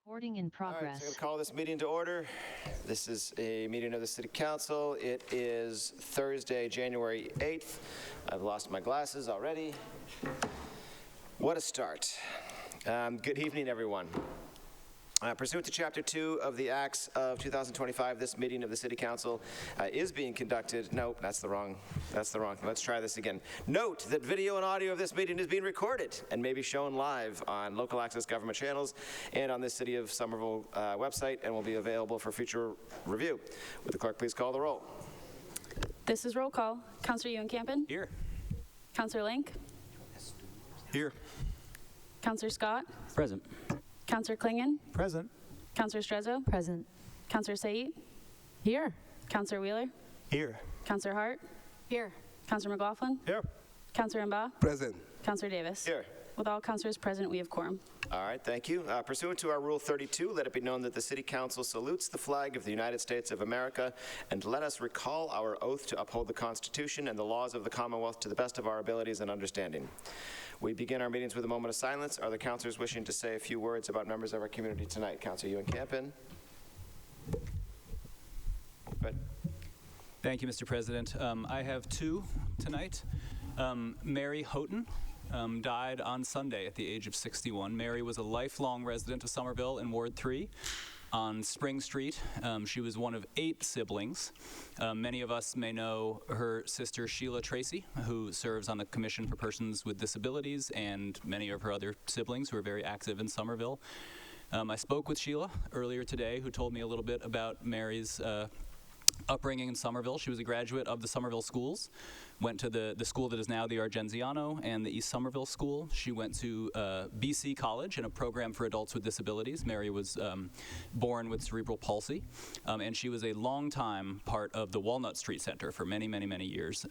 Recording in All right, so I'm progress. going to call this meeting to order. This is a meeting of the City Council. It is Thursday, January 8th. I've lost my glasses already. What a start. Good evening, everyone. Pursuant to Chapter 2 of the Acts of 2025, this meeting of the City Council is being conducted. Nope, that's the wrong. Let's try this again. Note that video and audio of this meeting is being recorded and may be shown live on local access government channels and on the City of Somerville website and will be available for future review. Would the clerk please call the roll? This is roll call. Councillor Ewan-Campen? Here. Councillor Link? Here. Councillor Scott? Present. Councillor Klingon? Present. Councillor Strezzo? Present. Councillor Said? Here. Councillor Wheeler? Here. Councillor Hart? Here. Councillor McLaughlin? Here. Councillor Mba? Present. Councillor Davis? Here. With all councillors present, we have quorum. All right, thank you. Pursuant to our Rule 32, let it be known that the City Council salutes the flag of the United States of America, and let us recall our oath to uphold the Constitution and the laws of the Commonwealth to the best of our abilities and understanding. We begin our meetings with a moment of silence. Are there councillors wishing to say a few words about members of our community tonight? Councillor Ewan-Campen. Good. Thank you, Mr. President. I have two tonight. Mary Houghton died on Sunday at the age of 61. Mary was a lifelong resident of Somerville in Ward 3 on Spring Street. She was one of 8 siblings. Many of us may know her sister Sheila Tracy, who serves on the Commission for Persons with Disabilities, and many of her other siblings who are very active in Somerville. I spoke with Sheila earlier today, who told me a little bit about Mary's upbringing in Somerville. She was a graduate of the Somerville schools, went to the school that is now the Argenziano and the East Somerville School. She went to BC College in a program for adults with disabilities. Mary was born with cerebral palsy, and she was a long-time part of the Walnut Street Center for many, many, many years.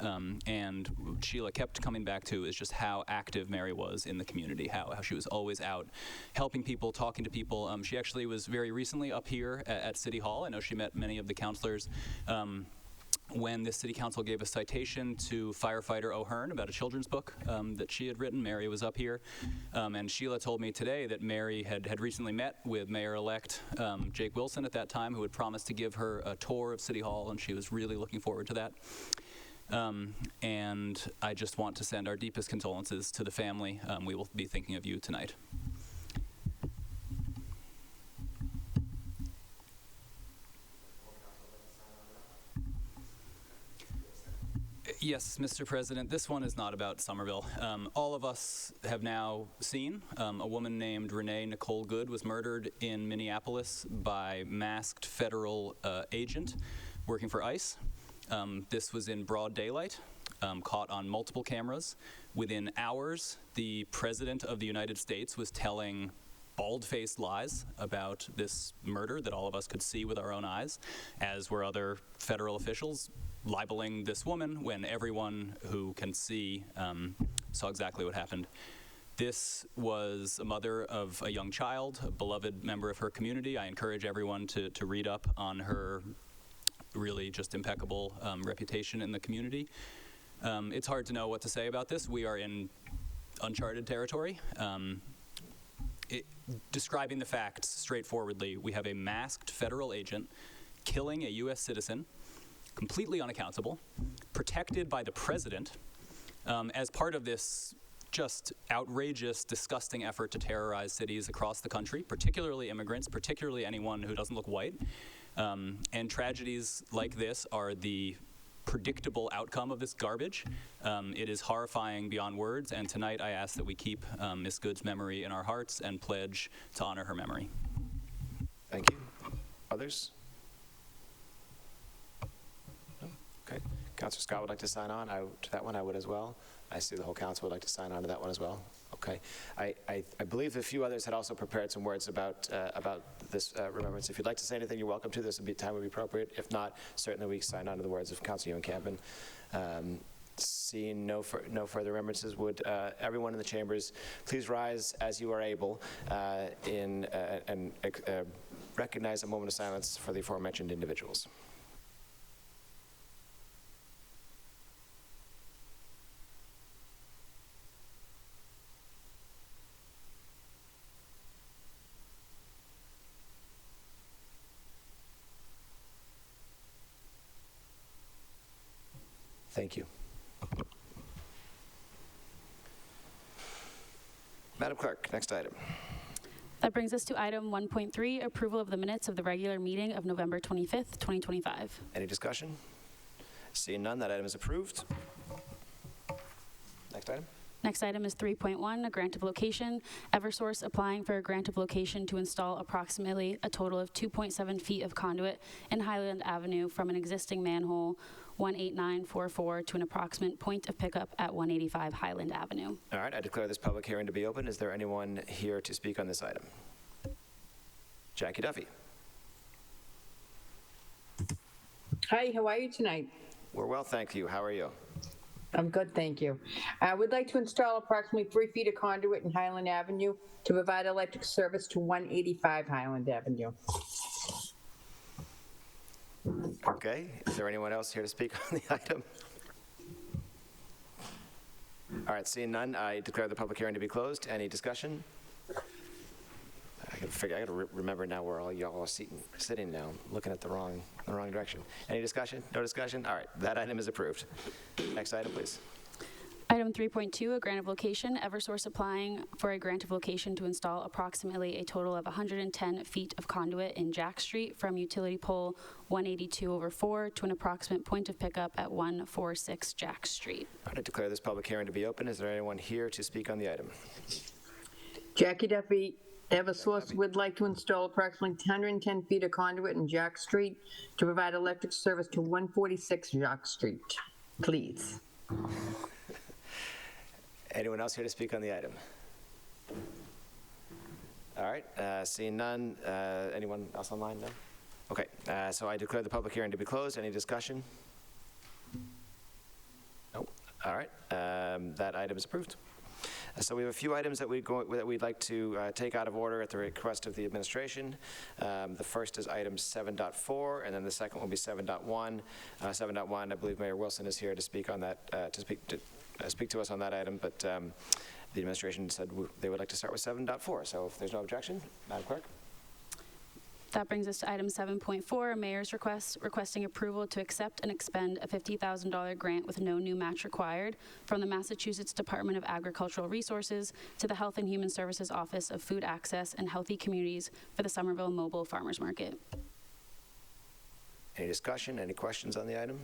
And Sheila kept coming back to is just how active Mary was in the community, how she was always out helping people, talking to people. She actually was very recently up here at City Hall. I know she met many of the councilors when the City Council gave a citation to firefighter O'Hearn about a children's book that she had written. Mary was up here. And Sheila told me today that Mary had recently met with Mayor-elect Jake Wilson at that time, who had promised to give her a tour of City Hall, and she was really looking forward to that. And I just want to send our deepest condolences to the family. We will be thinking of you tonight. Yes, Mr. President, this one is not about Somerville. All of us have now seen a woman named Renee Nicole Good was murdered in Minneapolis by masked federal agent working for ICE. This was in broad daylight, caught on multiple cameras. Within hours, the President of the United States was telling bald-faced lies about this murder that all of us could see with our own eyes, as were other federal officials libeling this woman when everyone who can see saw exactly what happened. This was a mother of a young child, a beloved member of her community. I encourage everyone to read up on her really just impeccable reputation in the community. It's hard to know what to say about this. We are in uncharted territory. Describing the facts straightforwardly, we have a masked federal agent killing a U.S. citizen, completely unaccountable, protected by the president, as part of this just outrageous, disgusting effort to terrorize cities across the country, particularly immigrants, particularly anyone who doesn't look white. And tragedies like this are the predictable outcome of this garbage. It is horrifying beyond words, and tonight I ask that we keep Ms. Good's memory in our hearts and pledge to honor her memory. Thank you. Others? No? Okay. Councillor Scott would like to sign on. To that one I would as well. I see the whole council would like to sign on to that one as well. Okay. I believe a few others had also prepared some words about this remembrance. If you'd like to say anything, you're welcome to. This time would be appropriate. If not, certainly we sign on to the words of Councillor Ewan-Campen. Seeing no further remembrances, would everyone in the chambers please rise as you are able and recognize a moment of silence for the aforementioned individuals. Thank you. Madam Clerk, next item. That brings us to item 1.3, approval of the minutes of the regular meeting of November 25th, 2025. Any discussion? Seeing none, that item is approved. Next item. Next item is 3.1, a grant of location. Eversource applying for a grant of location to install approximately a total of 2.7 feet of conduit in Highland Avenue from an existing manhole 18944 to an approximate point of pickup at 185 Highland Avenue. All right, I declare this public hearing to be open. Is there anyone here to speak on this item? Jackie Duffy. Hi, how are you tonight? We're well, thank you. How are you? I'm good, thank you. I would like to install approximately 3 feet of conduit in Highland Avenue to provide electric service to 185 Highland Avenue. Okay, is there anyone else here to speak on the item? All right, seeing none, I declare the public hearing to be closed. Any discussion? I got to remember now where all y'all are sitting now, looking at the wrong direction. Any discussion? No discussion? All right, that item is approved. Next item, please. Item 3.2, a grant of location. Eversource applying for a grant of location to install approximately a total of 110 feet of conduit in Jack Street from utility pole 182/4 to an approximate point of pickup at 146 Jack Street. All right, I declare this public hearing to be open. Is there anyone here to speak on the item? Jackie Duffy, Eversource would like to install approximately 110 feet of conduit in Jack Street to provide electric service to 146 Jack Street. Please. Anyone else here to speak on the item? All right, seeing none, anyone else online? No? Okay, so I declare the public hearing to be closed. Any discussion? No. All right, that item is approved. So we have a few items that we'd like to take out of order at the request of the administration. The first is item 7.4, and then the second will be 7.1. 7.1, I believe Mayor Wilson is here to speak on that, to speak to us on that item, but the administration said they would like to start with 7.4. So if there's no objection, Madam Clerk. That brings us to item 7.4, a mayor's request requesting approval to accept and expend a $50,000 grant with no new match required from the Massachusetts Department of Agricultural Resources to the Health and Human Services Office of Food Access and Healthy Communities for the Somerville Mobile Farmers Market. Any discussion? Any questions on the item?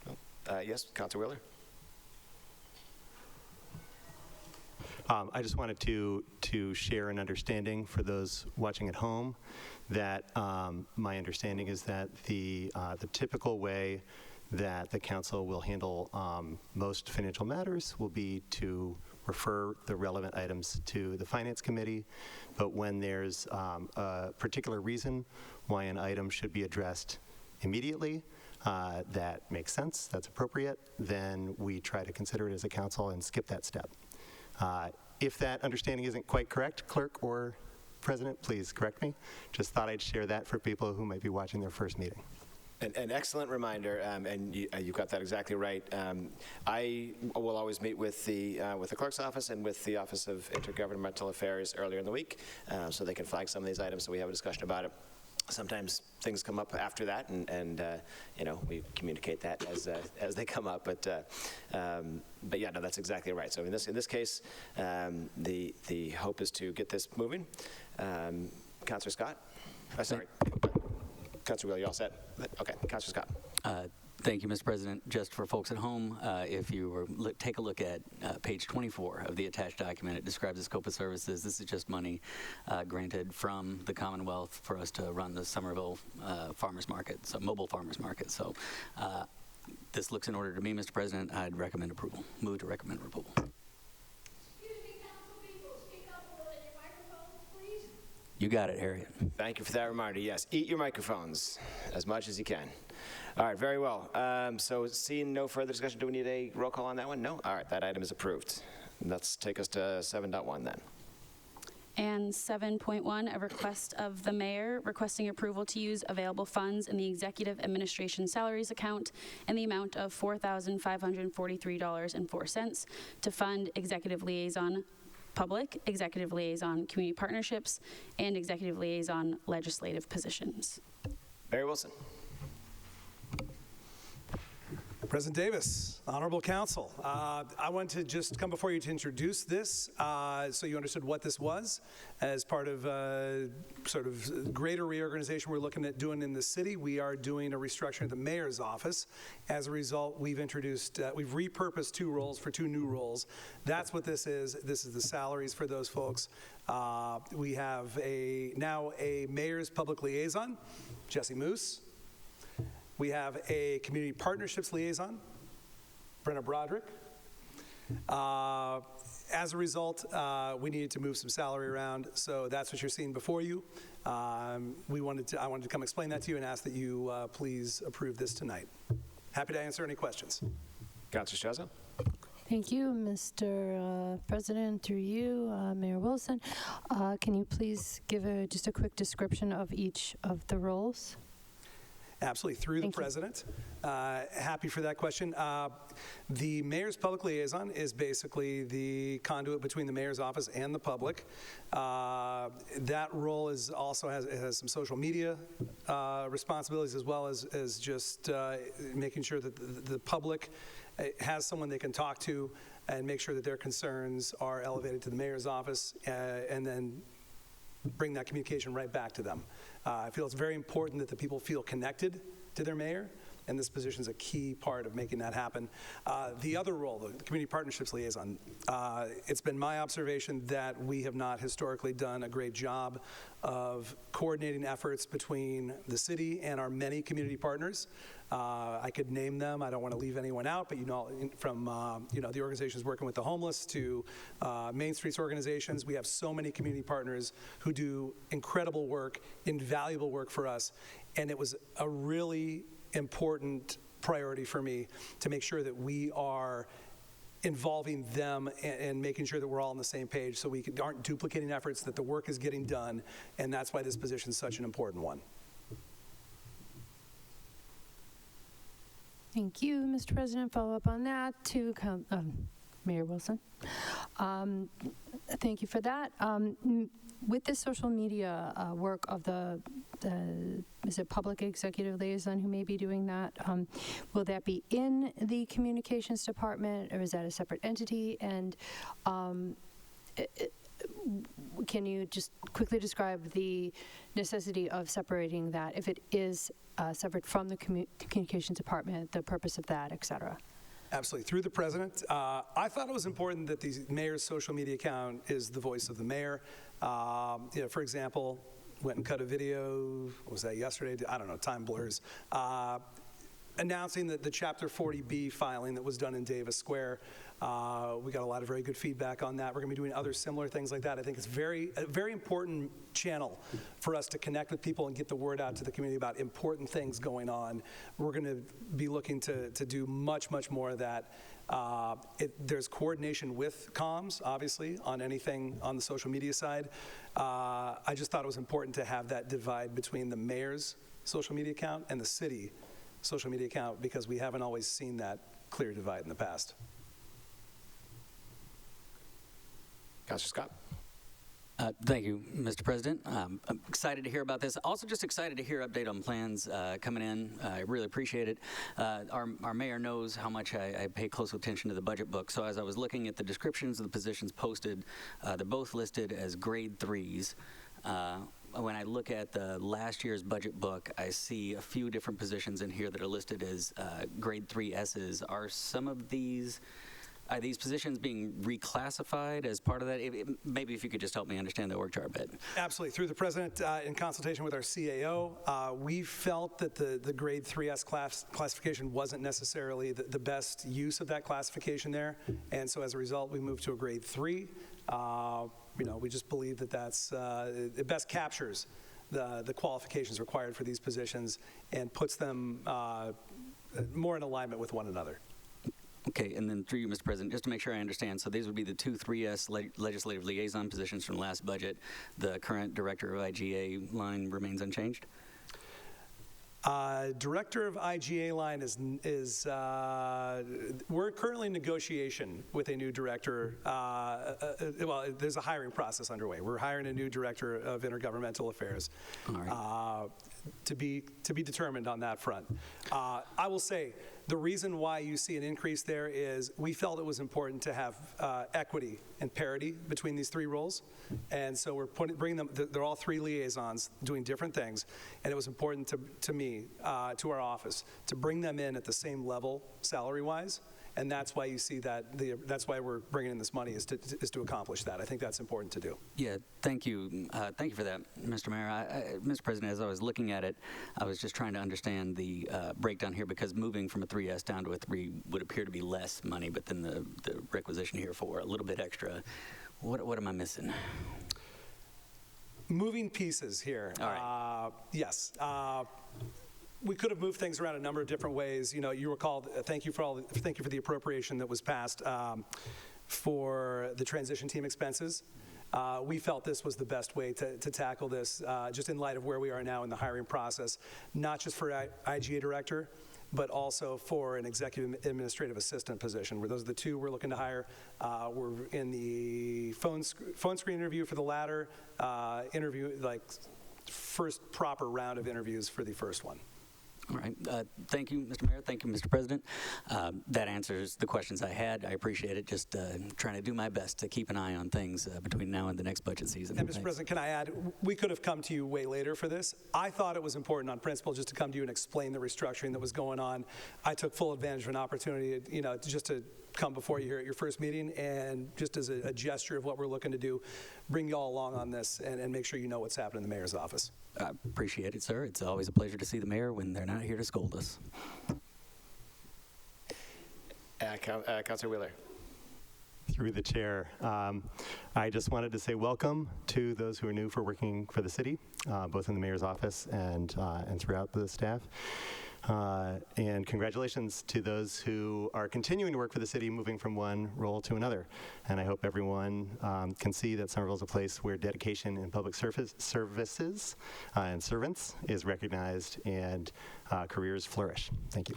No? Yes, Councilor Wheeler. I just wanted to share an understanding for those watching at home that my understanding is that the typical way that the council will handle most financial matters will be to refer the relevant items to the Finance Committee, but when there's a particular reason why an item should be addressed immediately, that makes sense, that's appropriate, then we try to consider it as a council and skip that step. If that understanding isn't quite correct, Clerk or President, please correct me. Just thought I'd share that for people who might be watching their first meeting. An excellent reminder, and you got that exactly right. I will always meet with the clerk's office and with the Office of Intergovernmental Affairs earlier in the week, so they can flag some of these items so we have a discussion about it. Sometimes things come up after that, and you know, we communicate that as they come up. But yeah, no, that's exactly right. So in this case, the hope is to get this moving. Councilor Scott, sorry, Councilor Wheeler, you all set? Okay, Councilor Scott. Thank you, Mr. President. Just for folks at home, if you take a look at page 24 of the attached document, it describes the scope of services. This is just money granted from the Commonwealth for us to run the Somerville farmers market, so mobile farmers market. So this looks in order to me, Mr. President. I'd recommend approval. Move to recommend approval. Excuse me, council people, speak up a little in your microphones, please. You got it, Harriet. Thank you for that reminder. Yes, eat your microphones as much as you can. All right, very well. So seeing no further discussion, do we need a roll call on that one? No? All right, that item is approved. Let's take us to 7.1 then. And 7.1, a request of the mayor requesting approval to use available funds in the executive administration salaries account in the amount of $4,543.04 to fund executive liaison public, executive liaison community partnerships, and executive liaison legislative positions. Barry Wilson. President Davis, Honorable Council, I want to just come before you to introduce this so you understood what this was. As part of sort of greater reorganization we're looking at doing in the city, we are doing a restructuring of the mayor's office. As a result, we've repurposed 2 roles for 2 new roles. That's what this is. This is the salaries for those folks. We have now a mayor's public liaison, Jesse Moose. We have a community partnerships liaison, Brenna Broderick. As a result, we needed to move some salary around, so that's what you're seeing before you. I wanted to come explain that to you and ask that you please approve this tonight. Happy to answer any questions. Councilor Strezzo? Thank you, Mr. President. Through you, Mayor Wilson. Can you please give just a quick description of each of the roles? Absolutely, through the president. Happy for that question. The mayor's public liaison is basically the conduit between the mayor's office and the public. That role also has some social media responsibilities, as well as just making sure that the public has someone they can talk to and make sure that their concerns are elevated to the mayor's office, and then bring that communication right back to them. I feel it's very important that the people feel connected to their mayor, and this position is a key part of making that happen. The other role, the community partnerships liaison, it's been my observation that we have not historically done a great job of coordinating efforts between the city and our many community partners. I could name them. I don't want to leave anyone out, but from the organizations working with the homeless to Main Street's organizations, we have so many community partners who do incredible work, invaluable work for us, and it was a really important priority for me to make sure that we are involving them and making sure that we're all on the same page so we aren't duplicating efforts, that the work is getting done, and that's why this position is such an important one. Thank you, Mr. President. Follow up on that to Mayor Wilson. Thank you for that. With the social media work of is it public executive liaison who may be doing that? Will that be in the communications department, or is that a separate entity? And can you just quickly describe the necessity of separating that, if it is separate from the communications department, the purpose of that, et cetera? Absolutely. Through the president, I thought it was important that the mayor's social media account is the voice of the mayor. For example, went and cut a video, what was that, yesterday? I don't know, time blurs. Announcing that the Chapter 40B filing that was done in Davis Square. We got a lot of very good feedback on that. We're going to be doing other similar things like that. I think it's a very important channel for us to connect with people and get the word out to the community about important things going on. We're going to be looking to do much, much more of that. There's coordination with comms, obviously, on anything on the social media side. I just thought it was important to have that divide between the mayor's social media account and the city social media account, because we haven't always seen that clear divide in the past. Councilor Scott? Thank you, Mr. President. I'm excited to hear about this. Also just excited to hear update on plans coming in. I really appreciate it. Our mayor knows how much I pay close attention to the budget book. So as I was looking at the descriptions of the positions posted, they're both listed as grade 3s. When I look at the last year's budget book, I see a few different positions in here that are listed as grade 3S's. Are these positions being reclassified as part of that? Maybe if you could just help me understand the org chart a bit. Absolutely. Through the president, in consultation with our CAO, we felt that the grade 3S classification wasn't necessarily the best use of that classification there. And so as a result, we moved to a grade 3. We just believe that it best captures the qualifications required for these positions and puts them more in alignment with one another. Okay, and then through you, Mr. President, just to make sure I understand, so these would be the 2 3S legislative liaison positions from last budget. The current director of IGA line remains unchanged? Director of IGA line is we're currently in negotiation with a new director. There's a hiring process underway. We're hiring a new director of intergovernmental affairs. All right. to be determined on that front. I will say, the reason why you see an increase there is we felt it was important to have equity and parity between these three roles. And so we're bringing them, they're all three liaisons doing different things. And it was important to me, to our office, to bring them in at the same level salary-wise. And that's why you see that, that's why we're bringing in this money, is to accomplish that. I think that's important to do. Yeah, thank you. Thank you for that, Mr. Mayor. Mr. President, as I was looking at it, I was just trying to understand the breakdown here, because moving from a 3S down to a 3 would appear to be less money, but then the requisition here for a little bit extra. What am I missing? Moving pieces here. All right. Yes. We could have moved things around a number of different ways. You know, you recall, thank you for the appropriation that was passed for the transition team expenses. We felt this was the best way to tackle this, just in light of where we are now in the hiring process, not just for IGA director, but also for an executive administrative assistant position, where those are the two we're looking to hire. We're in the phone screen interview for the latter, first proper round of interviews for the first one. All right. Thank you, Mr. Mayor. Thank you, Mr. President. That answers the questions I had. I appreciate it. Just trying to do my best to keep an eye on things between now and the next budget season. And Mr. President, can I add, we could have come to you way later for this. I thought it was important on principle just to come to you and explain the restructuring that was going on. I took full advantage of an opportunity, just to come before you here at your first meeting, and just as a gesture of what we're looking to do, bring you all along on this and make sure you know what's happening in the mayor's office. I appreciate it, sir. It's always a pleasure to see the mayor when they're not here to scold us. Councilor Wheeler. Through the chair, I just wanted to say welcome to those who are new for working for the city, both in the mayor's office and throughout the staff. And congratulations to those who are continuing to work for the city, moving from one role to another. And I hope everyone can see that Somerville is a place where dedication in public services and servants is recognized, and careers flourish. Thank you.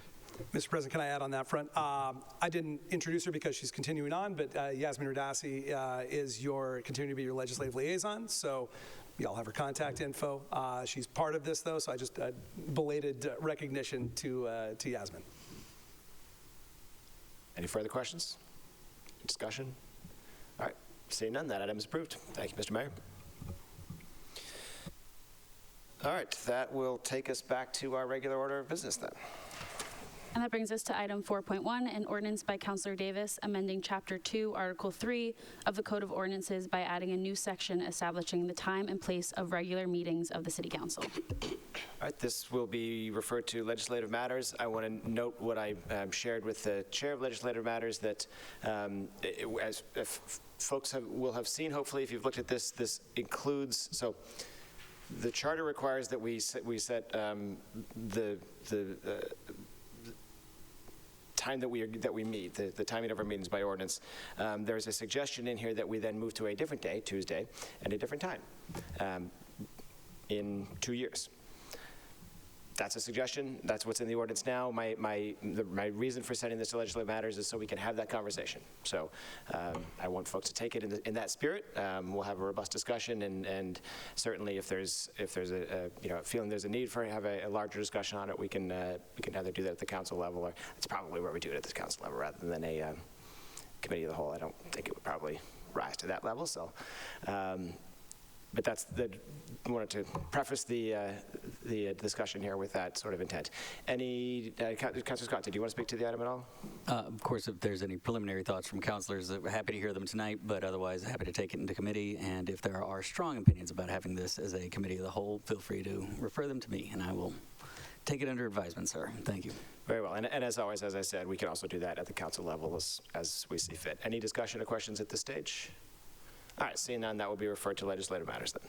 Mr. President, can I add on that front? I didn't introduce her because she's continuing on, but Yasmin Radasi is continuing to be your legislative liaison, so y'all have her contact info. She's part of this, though, so I just belated recognition to Yasmin. Any further questions? Discussion? All right. Seeing none, that item is approved. Thank you, Mr. Mayor. All right. That will take us back to our regular order of business then. And that brings us to item 4.1, an ordinance by Councilor Davis amending Chapter 2, Article 3 of the Code of Ordinances by adding a new section establishing the time and place of regular meetings of the City Council. All right, this will be referred to Legislative Matters. I want to note what I shared with the Chair of Legislative Matters, that as if folks will have seen, hopefully, if you've looked at this, this includes, so the charter requires that we set the time that we meet, the timing of our meetings by ordinance. There's a suggestion in here that we then move to a different day, Tuesday, and a different time in 2 years. That's a suggestion. That's what's in the ordinance now. My reason for sending this to Legislative Matters is so we can have that conversation. So I want folks to take it in that spirit. We'll have a robust discussion, and certainly if there's a feeling there's a need for have a larger discussion on it, we can either do that at the council level, or it's probably where we do it at the council level rather than a committee of the whole. I don't think it would probably rise to that level. So. But I wanted to preface the discussion here with that sort of intent. Councilor Scott, did you want to speak to the item at all? Of course, if there's any preliminary thoughts from councilors, we're happy to hear them tonight, but otherwise happy to take it into committee. And if there are strong opinions about having this as a committee of the whole, feel free to refer them to me, and I will take it under advisement, sir. Thank you. Very well. And as always, as I said, we can also do that at the council level as we see fit. Any discussion or questions at this stage? All right, seeing none, that will be referred to Legislative Matters then.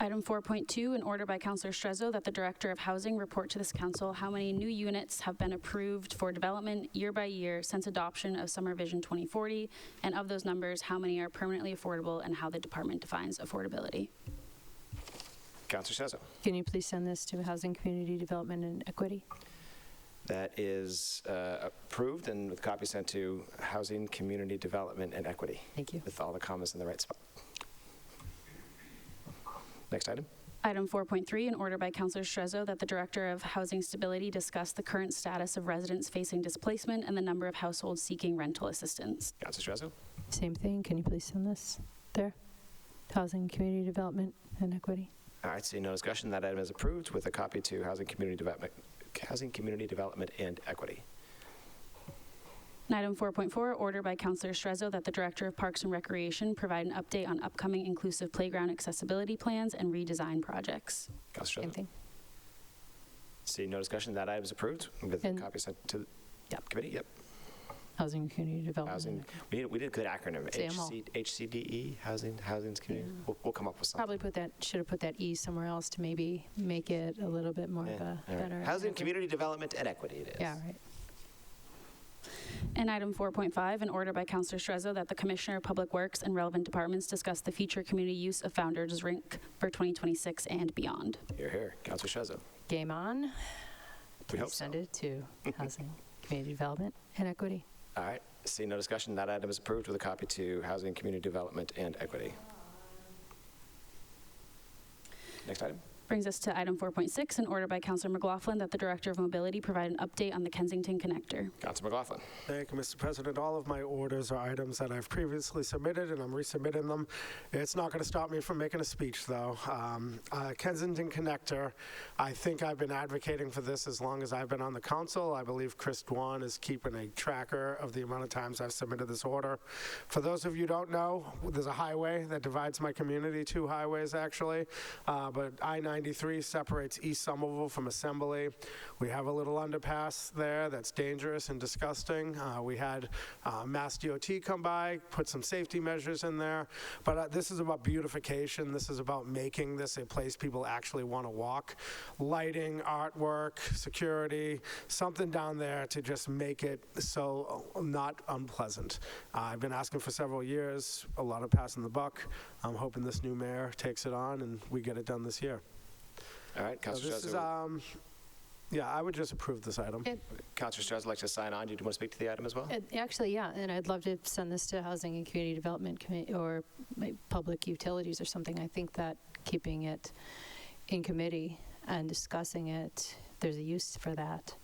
Item 4.2, an order by Councilor Strezzo that the Director of Housing report to this council how many new units have been approved for development year by year since adoption of Summer Vision 2040, and of those numbers, how many are permanently affordable and how the department defines affordability. Councilor Strezzo. Can you please send this to Housing, Community Development, and Equity? That is approved and with copy sent to Housing, Community Development, and Equity. Thank you. With all the comments in the right spot. Next item. Item 4.3, an order by Councilor Strezzo that the Director of Housing Stability discuss the current status of residents facing displacement and the number of households seeking rental assistance. Councilor Strezzo. Same thing, can you please send this there? Housing, Community Development, and Equity. All right, seeing no discussion, that item is approved with a copy to Housing, Community Development and Equity. And item 4.4, order by Councilor Strezzo that the Director of Parks and Recreation provide an update on upcoming inclusive playground accessibility plans and redesign projects. Councilor Same Strezzo. thing. Seeing no discussion, that item is approved with a And- copy sent to the Yep. committee. Yep. Housing, Community Development. Housing. We did a good acronym. Say 'em all. HCDE. Housing's community. We'll come up with something. Probably should have put that E somewhere else to maybe make it a little bit more of Yeah, a all right. better. Housing, Community Development, and Equity. It is. Yeah, right. And item 4.5, an order by Councilor Strezzo that the Commissioner of Public Works and relevant departments discuss the future community use of Founders Rink for 2026 and beyond. Here. Councilor Strezzo. Game on. We hope Please so. send it to Housing, Community Development, and Equity. All right. Seeing no discussion, that item is approved with a copy to Housing, Community Development, and Equity. Next item. Brings us to item 4.6, an order by Councilor McLaughlin that the Director of Mobility provide an update on the Kensington Connector. Councilor McLaughlin. Thank you, Mr. President. All of my orders are items that I've previously submitted, and I'm resubmitting them. It's not going to stop me from making a speech, though. Kensington Connector, I think I've been advocating for this as long as I've been on the council. I believe Chris Dwan is keeping a tracker of the amount of times I've submitted this order. For those of you who don't know, there's a highway that divides my community, 2 highways, actually, but I-93 separates East Somerville from Assembly. We have a little underpass there that's dangerous and disgusting. We had Mass DOT come by, put some safety measures in there, but this is about beautification. This is about making this a place people actually want to walk. Lighting, artwork, security, something down there to just make it so not unpleasant. I've been asking for several years, a lot of passing the buck. I'm hoping this new mayor takes it on and we get it done this year. All right, So Councilor this is, Strezzo. yeah, I would just approve this item. Councilor Strezzo would like to sign on. Do you want to speak to the item as well? Actually, yeah, and I'd love to send this to Housing and Community Development or Public Utilities or something. I think that keeping it in committee and discussing it, there's a use for that.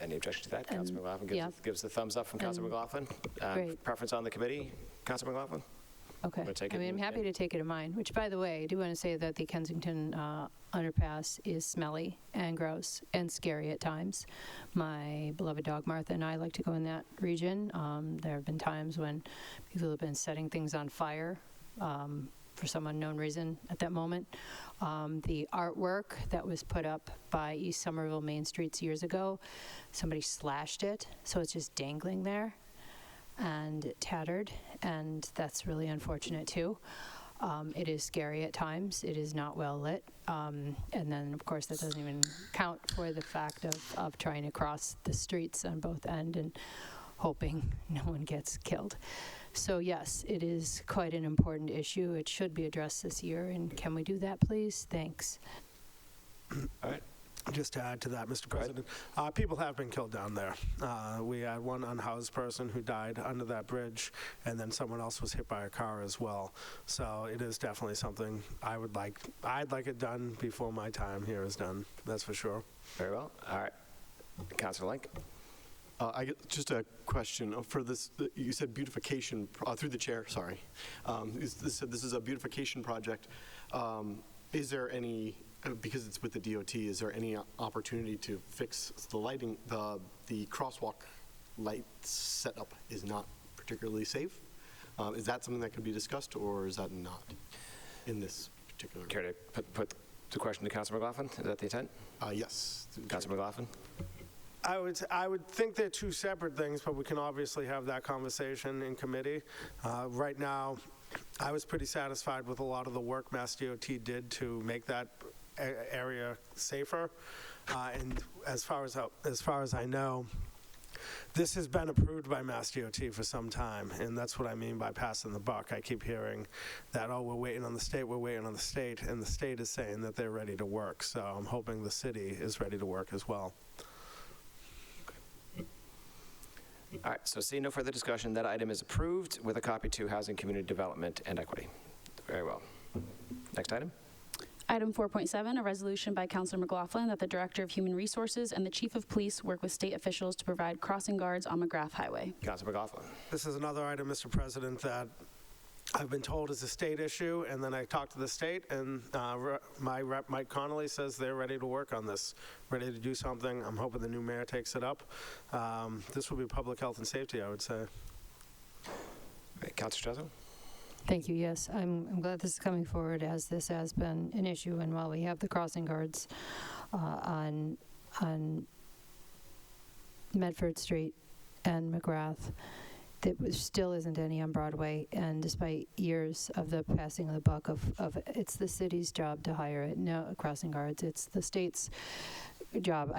Any objection to that? And- Councilor McLaughlin yeah. gives the thumbs up from Councilor And- McLaughlin. Great. Preference on the committee? Councilor McLaughlin? Okay. Wanna take I it mean, I'm and- happy to take it in mind, which, by the way, I do want to say that the Kensington underpass is smelly and gross and scary at times. My beloved dog Martha and I like to go in that region. There have been times when people have been setting things on fire for some unknown reason at that moment. The artwork that was put up by East Somerville Main Streets years ago, somebody slashed it, so it's just dangling there and tattered, and that's really unfortunate too. It is scary at times. It is not well lit. And then, of course, that doesn't even count for the fact of trying to cross the streets on both ends and hoping no one gets killed. So yes, it is quite an important issue. It should be addressed this year, and can we do that, please? Thanks. All right. Just to add to that, Mr. Go ahead. President, people have been killed down there. We had one unhoused person who died under that bridge, and then someone else was hit by a car as well. So it is definitely something I'd like it done before my time here is done, that's for sure. Very well. All right. Councilor Link? I get just a question for this. You said beautification through the chair. Sorry, this is a beautification project. Is there any, because it's with the DOT, is there any opportunity to fix the lighting? The crosswalk light setup is not particularly safe. Is that something that could be discussed, or is that not in this particular? Care to put the question to Councilor McLaughlin? Is that the intent? Yes. Councilor McLaughlin? I would think they're 2 separate things, but we can obviously have that conversation in committee. Right now, I was pretty satisfied with a lot of the work Mass DOT did to make that area safer. And as far as I know, this has been approved by Mass DOT for some time, and that's what I mean by passing the buck. I keep hearing that, oh, we're waiting on the state, and the state is saying that they're ready to work. So I'm hoping the city is ready to work as well. All right, so seeing no further discussion, that item is approved with a copy to Housing, Community Development, and Equity. Very well. Next item. Item 4.7, a resolution by Councilor McLaughlin that the Director of Human Resources and the Chief of Police work with state officials to provide crossing guards on McGrath Highway. Councilor McLaughlin. This is another item, Mr. President, that I've been told is a state issue, and then I talked to the state, and my rep, Mike Connolly, says they're ready to work on this, ready to do something. I'm hoping the new mayor takes it up. This will be public health and safety, I would say. Right, Councilor Strezzo. Thank you. Yes, I'm glad this is coming forward, as this has been an issue. And while we have the crossing guards on Medford Street and McGrath, there still isn't any on Broadway. And despite years of the passing of the buck of it's the city's job to hire it, no crossing guards. It's the state's job.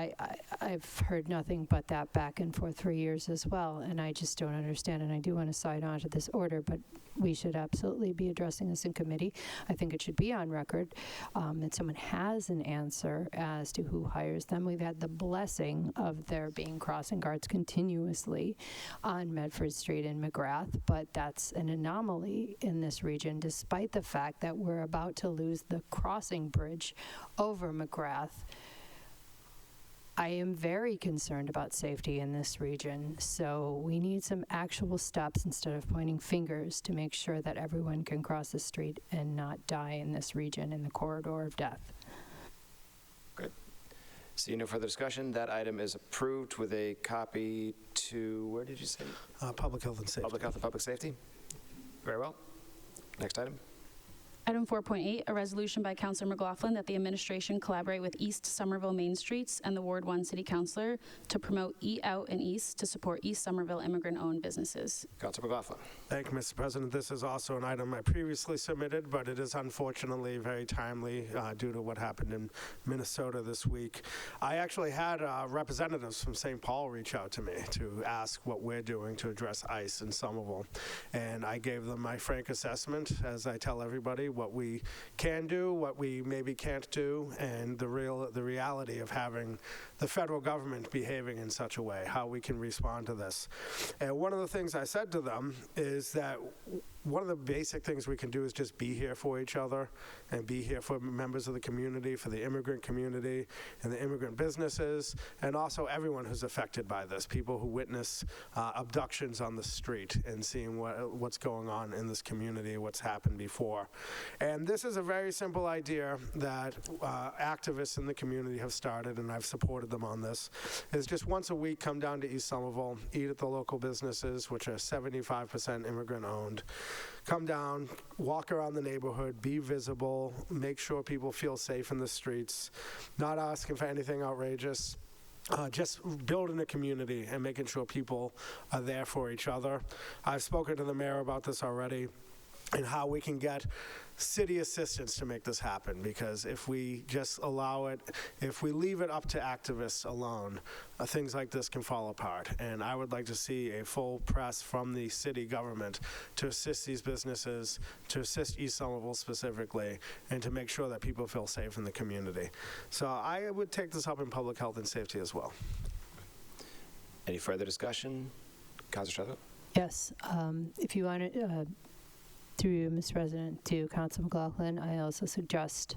I've heard nothing but that back and forth for years as well, and I just don't understand. And I do want to side on to this order, but we should absolutely be addressing this in committee. I think it should be on record that someone has an answer as to who hires them. We've had the blessing of there being crossing guards continuously on Medford Street and McGrath, but that's an anomaly in this region, despite the fact that we're about to lose the crossing bridge over McGrath. I am very concerned about safety in this region, so we need some actual steps instead of pointing fingers to make sure that everyone can cross the street and not die in this region in the corridor of death. Good. Seeing no further discussion, that item is approved with a copy to, where did you say? Public health and safety. Public health and public safety. Very well. Next item. Item 4.8, a resolution by Councilor McLaughlin that the administration collaborate with East Somerville Main Streets and the Ward 1 City Councilor to promote Eat Out in East to support East Somerville immigrant-owned businesses. Councilor McLaughlin. Thank you, Mr. President. This is also an item I previously submitted, but it is unfortunately very timely due to what happened in Minnesota this week. I actually had representatives from St. Paul reach out to me to ask what we're doing to address ICE in Somerville, and I gave them my frank assessment, as I tell everybody, what we can do, what we maybe can't do, and the reality of having the federal government behaving in such a way, how we can respond to this. And one of the things I said to them is that one of the basic things we can do is just be here for each other and be here for members of the community, for the immigrant community and the immigrant businesses, and also everyone who's affected by this, people who witness abductions on the street and seeing what's going on in this community, what's happened before. And this is a very simple idea that activists in the community have started, and I've supported them on this, is just once a week come down to East Somerville, eat at the local businesses, which are 75% immigrant-owned. Come down, walk around the neighborhood, be visible, make sure people feel safe in the streets, not asking for anything outrageous. Just building a community and making sure people are there for each other. I've spoken to the mayor about this already, and how we can get city assistance to make this happen, because if we just allow it, if we leave it up to activists alone, things like this can fall apart. And I would like to see a full press from the city government to assist these businesses, to assist East Somerville specifically, and to make sure that people feel safe in the community. So I would take this up in public health and safety as well. Any further discussion? Councilor Strezzo? Yes, if you want to, through you, Mr. President, to Council McLaughlin, I also suggest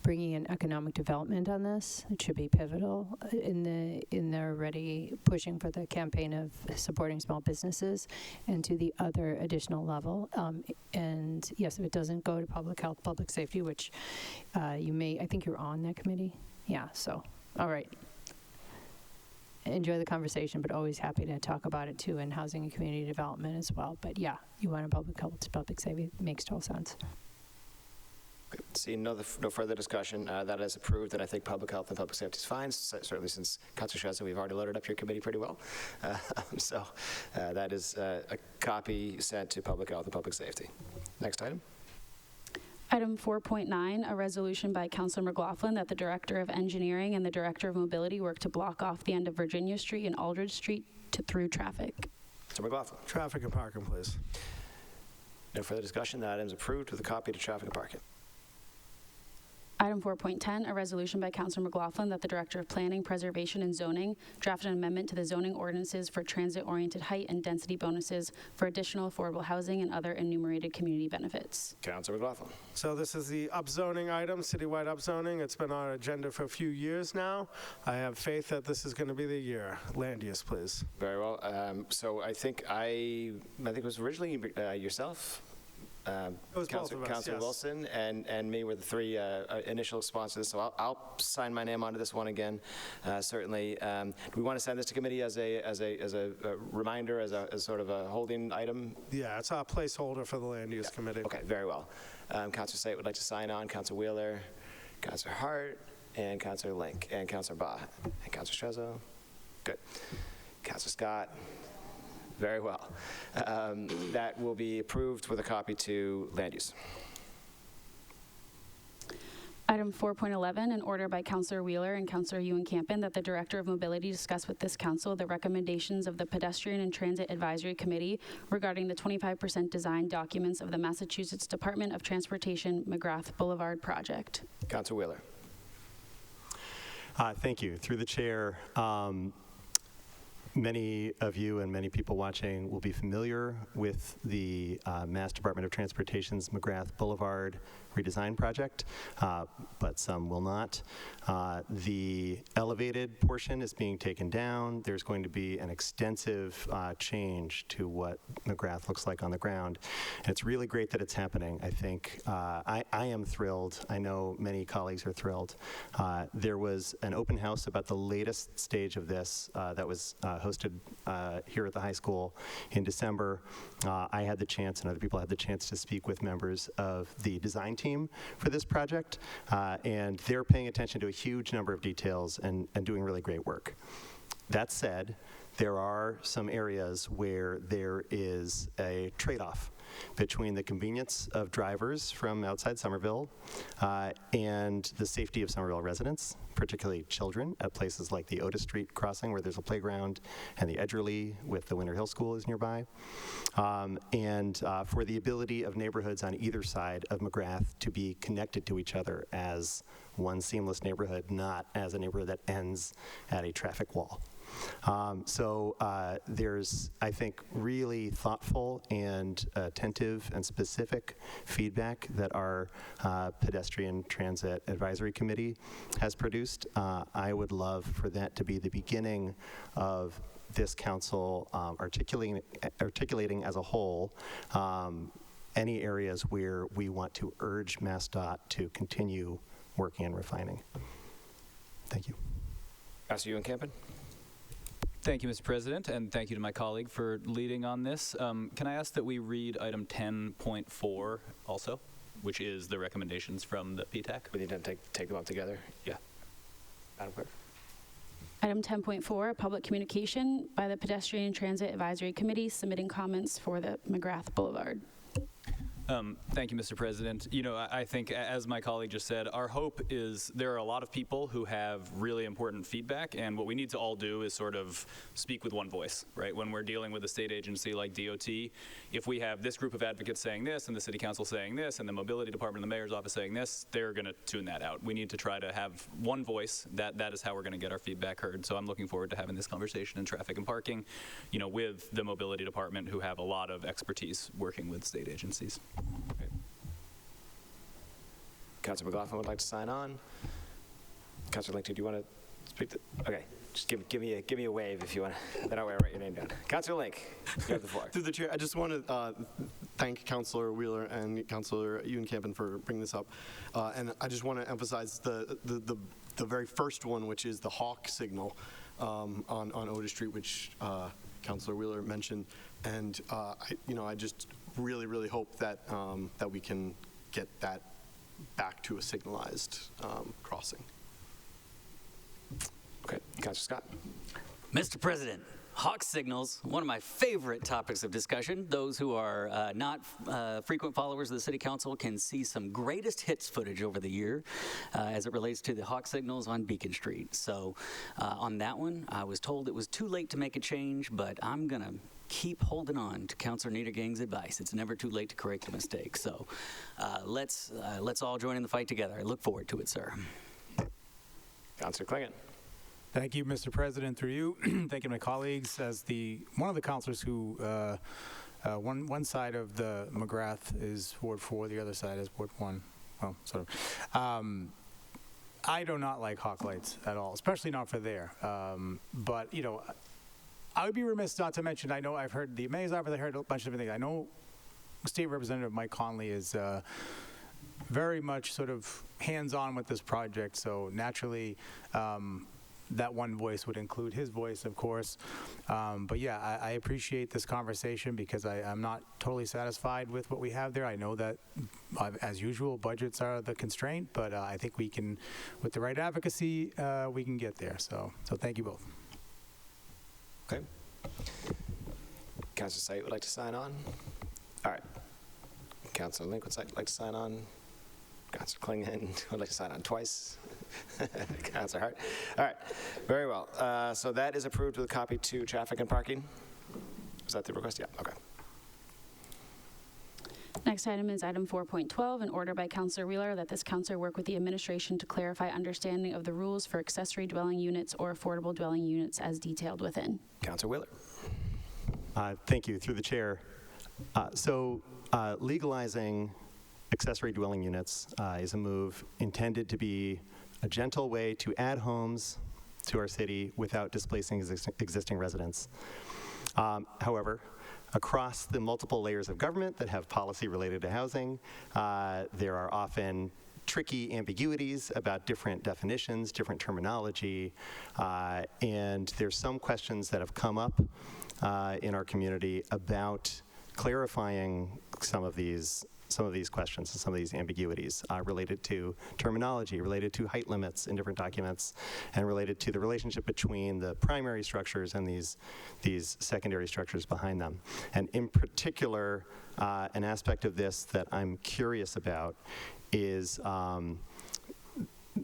bringing in economic development on this. It should be pivotal in their already pushing for the campaign of supporting small businesses, and to the other additional level. And yes, if it doesn't go to public health, public safety, which you may, I think you're on that committee. Yeah, so, all right. Enjoy the conversation, but always happy to talk about it too, in housing and community development as well. But yeah, you want a public health, public safety, it makes total sense. Seeing no further discussion, that is approved, and I think public health and public safety is fine, certainly since Councilor Strezzo, we've already loaded up your committee pretty well. So that is a copy sent to public health and public safety. Next item. Item 4.9, a resolution by Councilor McLaughlin that the Director of Engineering and the Director of Mobility work to block off the end of Virginia Street and Aldridge Street through traffic. Mr. McLaughlin. Traffic and parking, please. No further discussion. That item is approved with a copy to traffic and parking. Item 4.10, a resolution by Councilor McLaughlin that the Director of Planning, Preservation, and Zoning draft an amendment to the zoning ordinances for transit-oriented height and density bonuses for additional affordable housing and other enumerated community benefits. Councilor McLaughlin. So this is the upzoning item, citywide upzoning. It's been on our agenda for a few years now. I have faith that this is going to be the year. Land use, please. Very well. So I think it was originally yourself, It was both of us, Councilor yes. Wilson, and me were the three initial sponsors. So I'll sign my name onto this one again, certainly. Do we want to send this to committee as a reminder, as sort of a holding item? Yeah, it's our placeholder for the Land Use Committee. Okay, very well. Councilor Sate would like to sign on. Councilor Wheeler, Councilor Hart, and Councilor Link, and Councilor Baugh, and Councilor Strezzo. Good. Councilor Scott. Very well. That will be approved with a copy to land use. Item 4.11, an order by Councilor Wheeler and Councilor Ewan Campen that the Director of Mobility discuss with this council the recommendations of the Pedestrian and Transit Advisory Committee regarding the 25% design documents of the Massachusetts Department of Transportation McGrath Boulevard project. Councilor Wheeler. Thank you. Through the chair, many of you and many people watching will be familiar with the Mass Department of Transportation's McGrath Boulevard redesign project, but some will not. The elevated portion is being taken down. There's going to be an extensive change to what McGrath looks like on the ground. And it's really great that it's happening. I think I am thrilled. I know many colleagues are thrilled. There was an open house about the latest stage of this that was hosted here at the high school in December. I had the chance, and other people had the chance, to speak with members of the design team for this project, and they're paying attention to a huge number of details and doing really great work. That said, there are some areas where there is a trade-off between the convenience of drivers from outside Somerville and the safety of Somerville residents, particularly children at places like the Otis Street crossing where there's a playground, and the Edgerly with the Winter Hill School is nearby, and for the ability of neighborhoods on either side of McGrath to be connected to each other as one seamless neighborhood, not as a neighborhood that ends at a traffic wall. So there's, I think, really thoughtful and attentive and specific feedback that our Pedestrian Transit Advisory Committee has produced. I would love for that to be the beginning of this council articulating as a whole any areas where we want to urge MassDOT to continue working and refining. Thank you. Councilor Ewan Campen. Thank you, Mr. President, and thank you to my colleague for leading on this. Can I ask that we read item 10.4 also, which is the recommendations from the PTAC? We need to take them up together. Yeah. Madam Clerk. Item 10.4, a public communication by the Pedestrian and Transit Advisory Committee submitting comments for the McGrath Boulevard. Thank you, Mr. President. You know, I think, as my colleague just said, our hope is there are a lot of people who have really important feedback, and what we need to all do is sort of speak with one voice, right? When we're dealing with a state agency like DOT, if we have this group of advocates saying this, and the City Council saying this, and the Mobility Department and the Mayor's Office saying this, they're going to tune that out. We need to try to have one voice. That is how we're going to get our feedback heard. So I'm looking forward to having this conversation in traffic and parking, you know, with the Mobility Department, who have a lot of expertise working with state agencies. Okay. Councilor McLaughlin would like to sign on. Councilor Link, do you want to speak to? Okay, just give me a wave if you want. Then I'll write your name down. Councilor Link, you have the floor. Through the chair, I just want to thank Councilor Wheeler and Councilor Ewan Campen for bringing this up, and I just want to emphasize the very first one, which is the hawk signal on Otis Street, which Councilor Wheeler mentioned, and I just really hope that that we can get that back to a signalized crossing. Okay, Councilor Scott. Mr. President, hawk signals, one of my favorite topics of discussion. Those who are not frequent followers of the City Council can see some greatest hits footage over the year as it relates to the hawk signals on Beacon Street. So on that one, I was told it was too late to make a change, but I'm going to keep holding on to Councilor Niedergang's advice. It's never too late to correct a mistake. So let's all join in the fight together. I look forward to it, sir. Councilor Klingon. Thank you, Mr. President, through you. Thank you, my colleagues. As one of the councilors who, one side of the McGrath is Ward 4, the other side is Ward 1. Well, sort of. I do not like hawk lights at all, especially not for there. But, I would be remiss not to mention, I know I've heard the mayor's office, I heard a bunch of different things. I know State Representative Mike Conley is very much sort of hands-on with this project, so naturally that one voice would include his voice, of course. But yeah, I appreciate this conversation because I'm not totally satisfied with what we have there. I know that, as usual, budgets are the constraint, but I think we can, with the right advocacy, we can get there. So thank you both. Okay. Councilor Said would like to sign on? All right. Councilor Link would like to sign on? Councilor Klingon would like to sign on twice? Councilor Hart? All right. Very well. So that is approved with a copy to traffic and parking? Is that the request? Yeah. Okay. Next item is item 4.12, an order by Councilor Wheeler that this councilor work with the administration to clarify understanding of the rules for accessory dwelling units or affordable dwelling units as detailed within. Councilor Wheeler. Thank you, through the chair. Legalizing accessory dwelling units is a move intended to be a gentle way to add homes to our city without displacing existing residents. However, across the multiple layers of government that have policy related to housing, there are often tricky ambiguities about different definitions, different terminology, and there's some questions that have come up in our community about clarifying some of these questions and some of these ambiguities related to terminology, related to height limits in different documents, and related to the relationship between the primary structures and these secondary structures behind them. And in particular, an aspect of this that I'm curious about is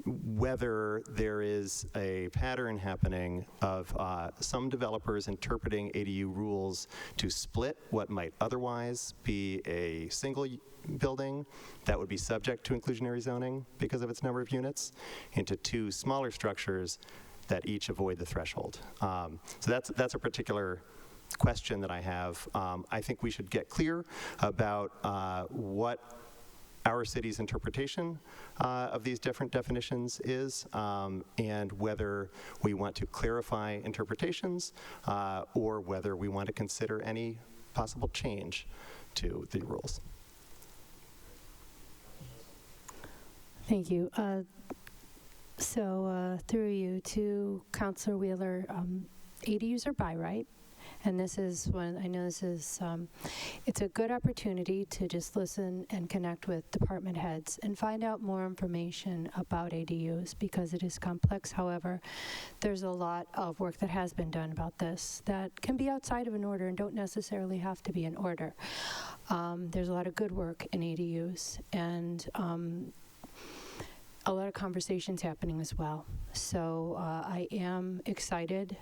whether there is a pattern happening of some developers interpreting ADU rules to split what might otherwise be a single building that would be subject to inclusionary zoning because of its number of units into two smaller structures that each avoid the threshold. So that's a particular question that I have. I think we should get clear about what our city's interpretation of these different definitions is, and whether we want to clarify interpretations or whether we want to consider any possible change to the rules. Thank you. Through you to Councilor Wheeler, ADUs are by right. And this is when I know this is, it's a good opportunity to just listen and connect with department heads and find out more information about ADUs because it is complex. However, there's a lot of work that has been done about this that can be outside of an order and don't necessarily have to be an order. There's a lot of good work in ADUs and a lot of conversations happening as well. So I am excited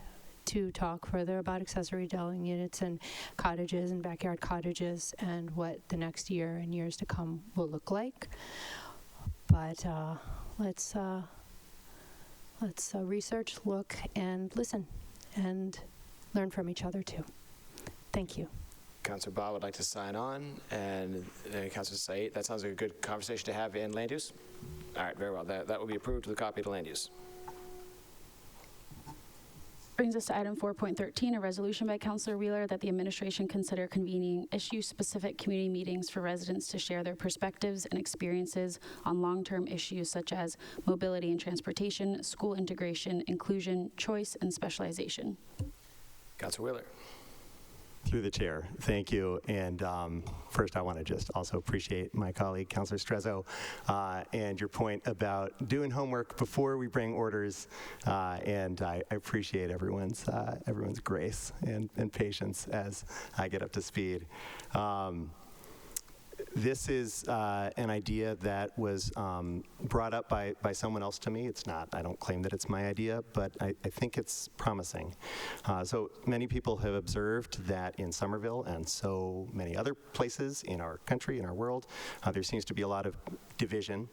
to talk further about accessory dwelling units and cottages and backyard cottages and what the next year and years to come will look like. But let's research, look, and listen, and learn from each other too. Thank you. Councilor Baugh would like to sign on, and Councilor Said, that sounds like a good conversation to have in land use. All right, very well. That will be approved with a copy to land use. Brings us to item 4.13, a resolution by Councilor Wheeler that the administration consider convening issue-specific community meetings for residents to share their perspectives and experiences on long-term issues such as mobility and transportation, school integration, inclusion, choice, and specialization. Councilor Wheeler. Through the chair, thank you. And first, I want to just also appreciate my colleague, Councilor Strezzo, and your point about doing homework before we bring orders. And I appreciate everyone's grace and patience as I get up to speed. This is an idea that was brought up by someone else to me. It's not, I don't claim that it's my idea, but I think it's promising. So many people have observed that in Somerville and so many other places in our country, in our world, there seems to be a lot of division,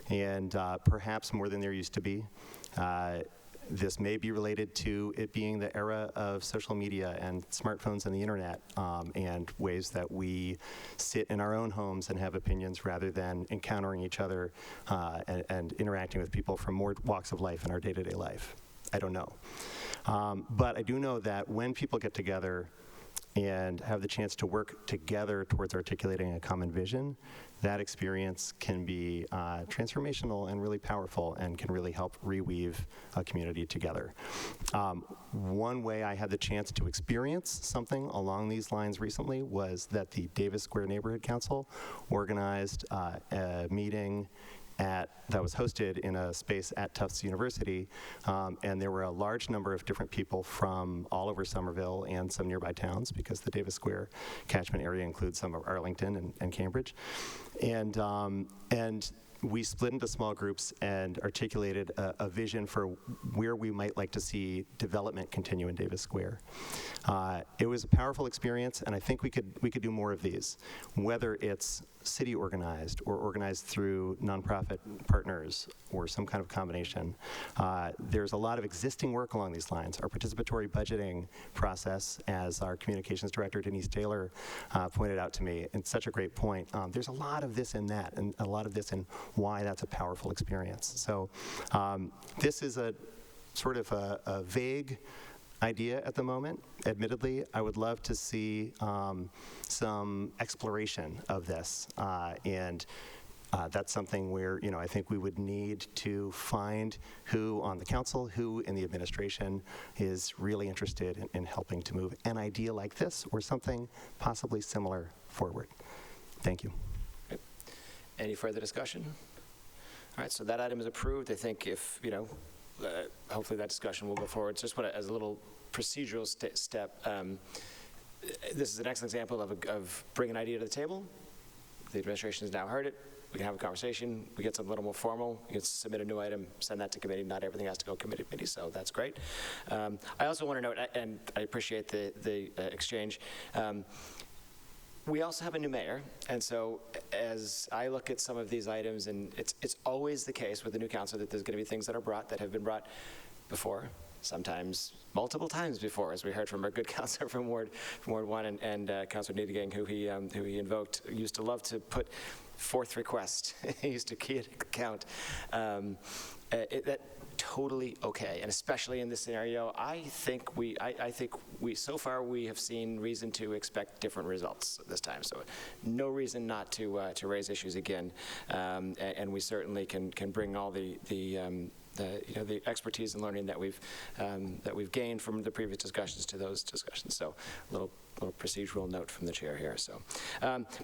and perhaps more than there used to be. This may be related to it being the era of social media and smartphones and the internet, and ways that we sit in our own homes and have opinions rather than encountering each other and interacting with people from more walks of life in our day-to-day life. I don't know. But I do know that when people get together and have the chance to work together towards articulating a common vision, that experience can be transformational and really powerful and can really help reweave a community together. One way I had the chance to experience something along these lines recently was that the Davis Square Neighborhood Council organized a meeting that was hosted in a space at Tufts University, and there were a large number of different people from all over Somerville and some nearby towns, because the Davis Square catchment area includes some of Arlington and Cambridge. And we split into small groups and articulated a vision for where we might like to see development continue in Davis Square. It was a powerful experience, and I think we could do more of these, whether it's city organized or organized through nonprofit partners or some kind of combination. There's a lot of existing work along these lines. Our participatory budgeting process, as our communications director, Denise Taylor, pointed out to me, and such a great point, there's a lot of this in that, and a lot of this in why that's a powerful experience. So this is a sort of a vague idea at the moment. Admittedly, I would love to see some exploration of this, and that's something where, I think we would need to find who on the council, who in the administration is really interested in helping to move an idea like this or something possibly similar forward. Thank you. Okay. Any further discussion? All right, so that item is approved. I think if, hopefully that discussion will go forward. So just want to, as a little procedural step, this is an excellent example of bring an idea to the table. The administration has now heard it. We can have a conversation. We get something a little more formal. You can submit a new item, send that to committee. Not everything has to go committee, so that's great. I also want to note, and I appreciate the exchange, we also have a new mayor, and so as I look at some of these items, and it's always the case with the new council that there's going to be things that have been brought before, sometimes multiple times before, as we heard from our good councilor from Ward 1 and Councilor Niedigang, who he invoked, used to love to put fourth request. He used to key it count. That totally okay, and especially in this scenario, I think we so far we have seen reason to expect different results this time. So, no reason not to raise issues again, and we certainly can bring all the expertise and learning that we've gained from the previous discussions to those discussions. So, a little procedural note from the chair here. So,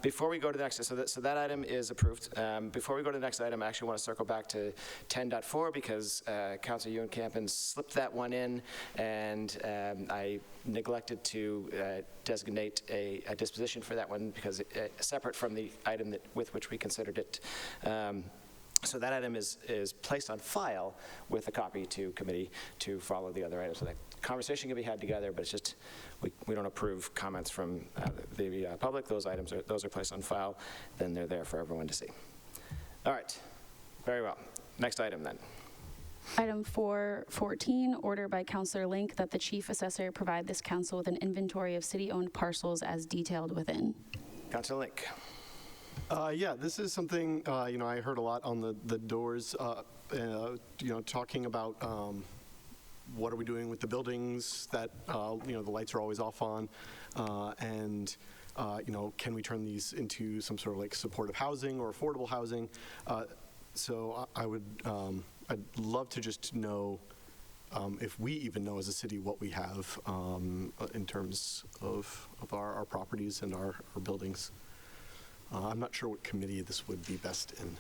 before we go to the next, so that item is approved. Before we go to the next item, I actually want to circle back to 10.4 because Councilor Ewan Campen slipped that one in, and I neglected to designate a disposition for that one because separate from the item with which we considered it. So that item is placed on file with a copy to committee to follow the other items. So that conversation can be had together, but it's just we don't approve comments from the public. Those are placed on file. Then they're there for everyone to see. All right, very well. Next item then. Item 414, order by Councilor Link that the chief assessor provide this council with an inventory of city-owned parcels as detailed within. Councilor Link. Yeah, this is something, I heard a lot on the doors, talking about what are we doing with the buildings that, the lights are always off on, and, can we turn these into some sort of like supportive housing or affordable housing? So I'd love to just know if we even know as a city what we have in terms of our properties and our buildings. I'm not sure what committee this would be best in.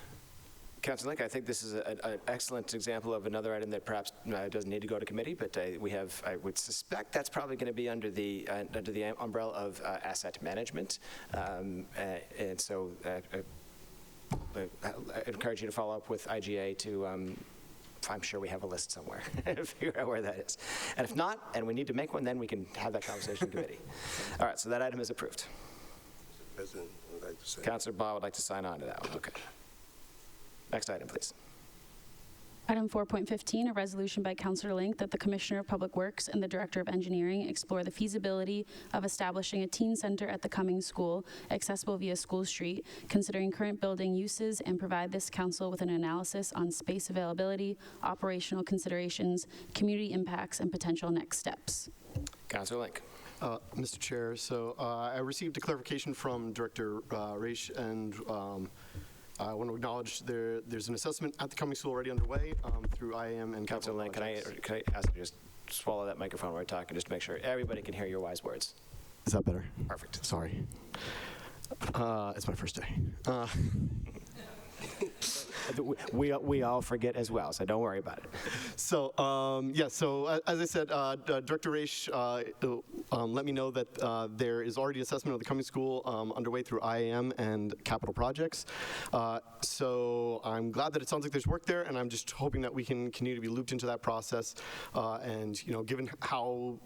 Councilor Link, I think this is an excellent example of another item that perhaps doesn't need to go to committee, but I would suspect that's probably going to be under the umbrella of asset management. And so I encourage you to follow up with IGA to, I'm sure we have a list somewhere, to figure out where that is. And if not, and we need to make one, then we can have that conversation in committee. All right, so that item is approved. President, I'd like to say. Councilor Baugh would like to sign on to that one. Okay. Next item, please. Item 4.15, a resolution by Councillor Link that the Commissioner of Public Works and the Director of Engineering explore the feasibility of establishing a teen center at the Cummings School, accessible via School Street, considering current building uses, and provide this council with an analysis on space availability, operational considerations, community impacts, and potential next steps. Councilor Link. Mr. Chair, so I received a clarification from Director Raish, and I want to acknowledge there's an assessment at the Cummings School already underway through IAM and Councilor Link, can I ask you to just swallow that microphone while we're talking, just to make sure everybody can hear your wise words? Is that better? Perfect. Sorry. It's my first day. We all forget as well, so don't worry about it. So, as I said, Director Raish let me know that there is already assessment of the Cummings School underway through IAM and capital projects. So I'm glad that it sounds like there's work there, and I'm just hoping that we can continue to be looped into that process. And, given how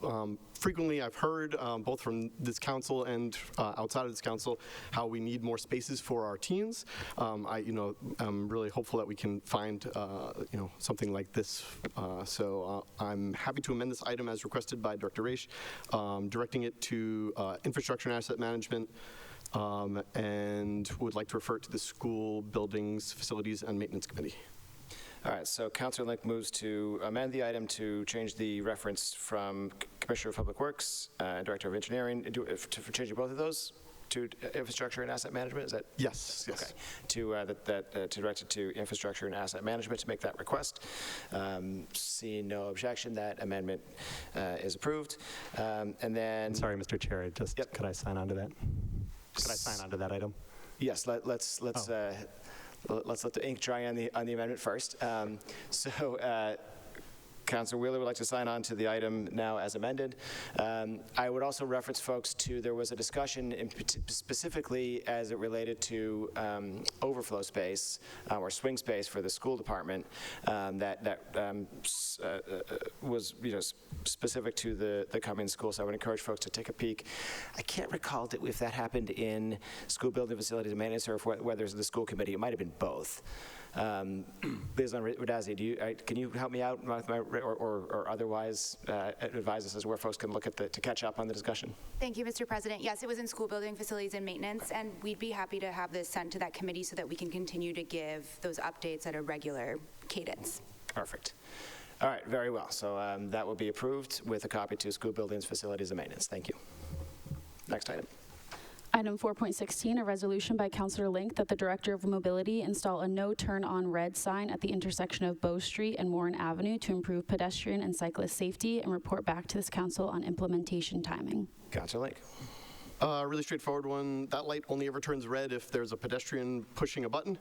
frequently I've heard, both from this council and outside of this council, how we need more spaces for our teens, I'm really hopeful that we can find, something like this. So I'm happy to amend this item as requested by Director Raish, directing it to Infrastructure and Asset Management, and would like to refer it to the School Buildings, Facilities, and Maintenance Committee. All right, so Councilor Link moves to amend the item to change the reference from Commissioner of Public Works and Director of Engineering, for changing both of those to Infrastructure and Asset Management, is that? Yes. Okay, to direct it to Infrastructure and Asset Management to make that request. Seeing no objection, that amendment is approved. And then... Sorry, Mr. Chair, could I sign on to that? Could I sign on to that item? Yes, let's let the ink dry on the amendment first. Councilor Wheeler would like to sign on to the item now as amended. I would also reference folks to, there was a discussion specifically as it related to overflow space or swing space for the school department that was specific to the Cummings School. So I would encourage folks to take a peek. I can't recall if that happened in school building facilities and maintenance or whether it's the school committee. It might have been both. Liaison Radazzi, can you help me out with or otherwise advise us as where folks can look at to catch up on the discussion? Thank you, Mr. President. Yes, it was in school building, facilities, and maintenance, and we'd be happy to have this sent to that committee so that we can continue to give those updates at a regular cadence. Perfect. All right, very well. So that will be approved with a copy to school buildings, facilities, and maintenance. Thank you. Next item. Item 4.16, a resolution by Councillor Link that the Director of Mobility install a no turn on red sign at the intersection of Bow Street and Warren Avenue to improve pedestrian and cyclist safety and report back to this council on implementation timing. Councillor Link. Really straightforward one. That light only ever turns red if there's a pedestrian pushing a button.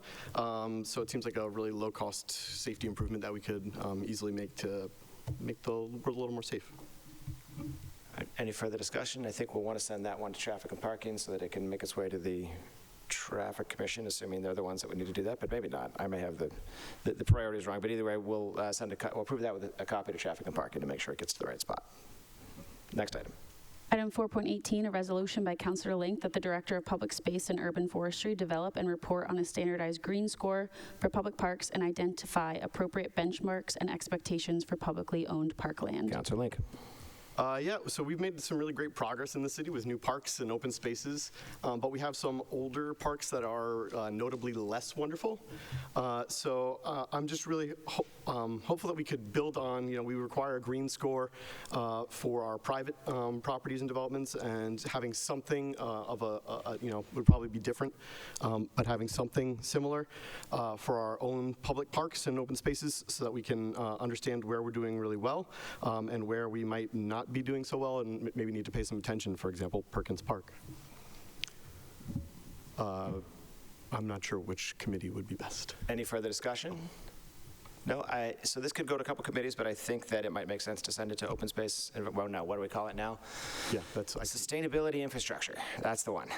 So it seems like a really low-cost safety improvement that we could easily make to make the world a little more safe. Any further discussion? I think we'll want to send that one to Traffic and Parking so that it can make its way to the Traffic Commission, assuming they're the ones that would need to do that, but maybe not. I may have the priorities wrong, but either way, we'll approve that with a copy to Traffic and Parking to make sure it gets to the right spot. Next item. Item 4.18, a resolution by Councillor Link that the Director of Public Space and Urban Forestry develop and report on a standardized green score for public parks and identify appropriate benchmarks and expectations for publicly owned parkland. Councillor Link. So we've made some really great progress in the city with new parks and open spaces, but we have some older parks that are notably less wonderful. So I'm just really hopeful that we could build on, we require a green score for our private properties and developments, and having something of would probably be different, but having something similar for our own public parks and open spaces so that we can understand where we're doing really well and where we might not be doing so well and maybe need to pay some attention, for example, Perkins Park. I'm not sure which committee would be best. Any further discussion? No, so this could go to a couple committees, but I think that it might make sense to send it to open space, well, no, what do we call it now? Yeah, that's. Sustainability infrastructure, that's the one.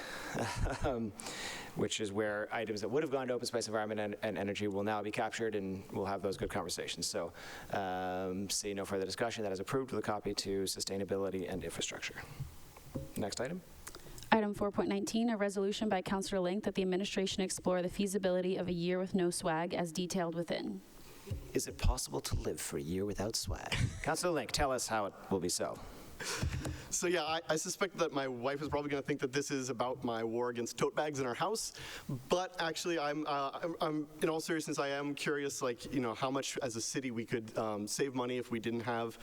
Which is where items that would have gone to open space, environment, and energy will now be captured, and we'll have those good conversations. So, see no further discussion, that is approved with a copy to sustainability and infrastructure. Next item. Item 4.19, a resolution by Councillor Link that the administration explore the feasibility of a year with no swag as detailed within. Is it possible to live for a year without swag? Councilor Link, tell us how it will be so. So yeah, I suspect that my wife is probably going to think that this is about my war against tote bags in our house, but actually I'm in all seriousness, I am curious, like, you know, how much as a city we could save money if we didn't have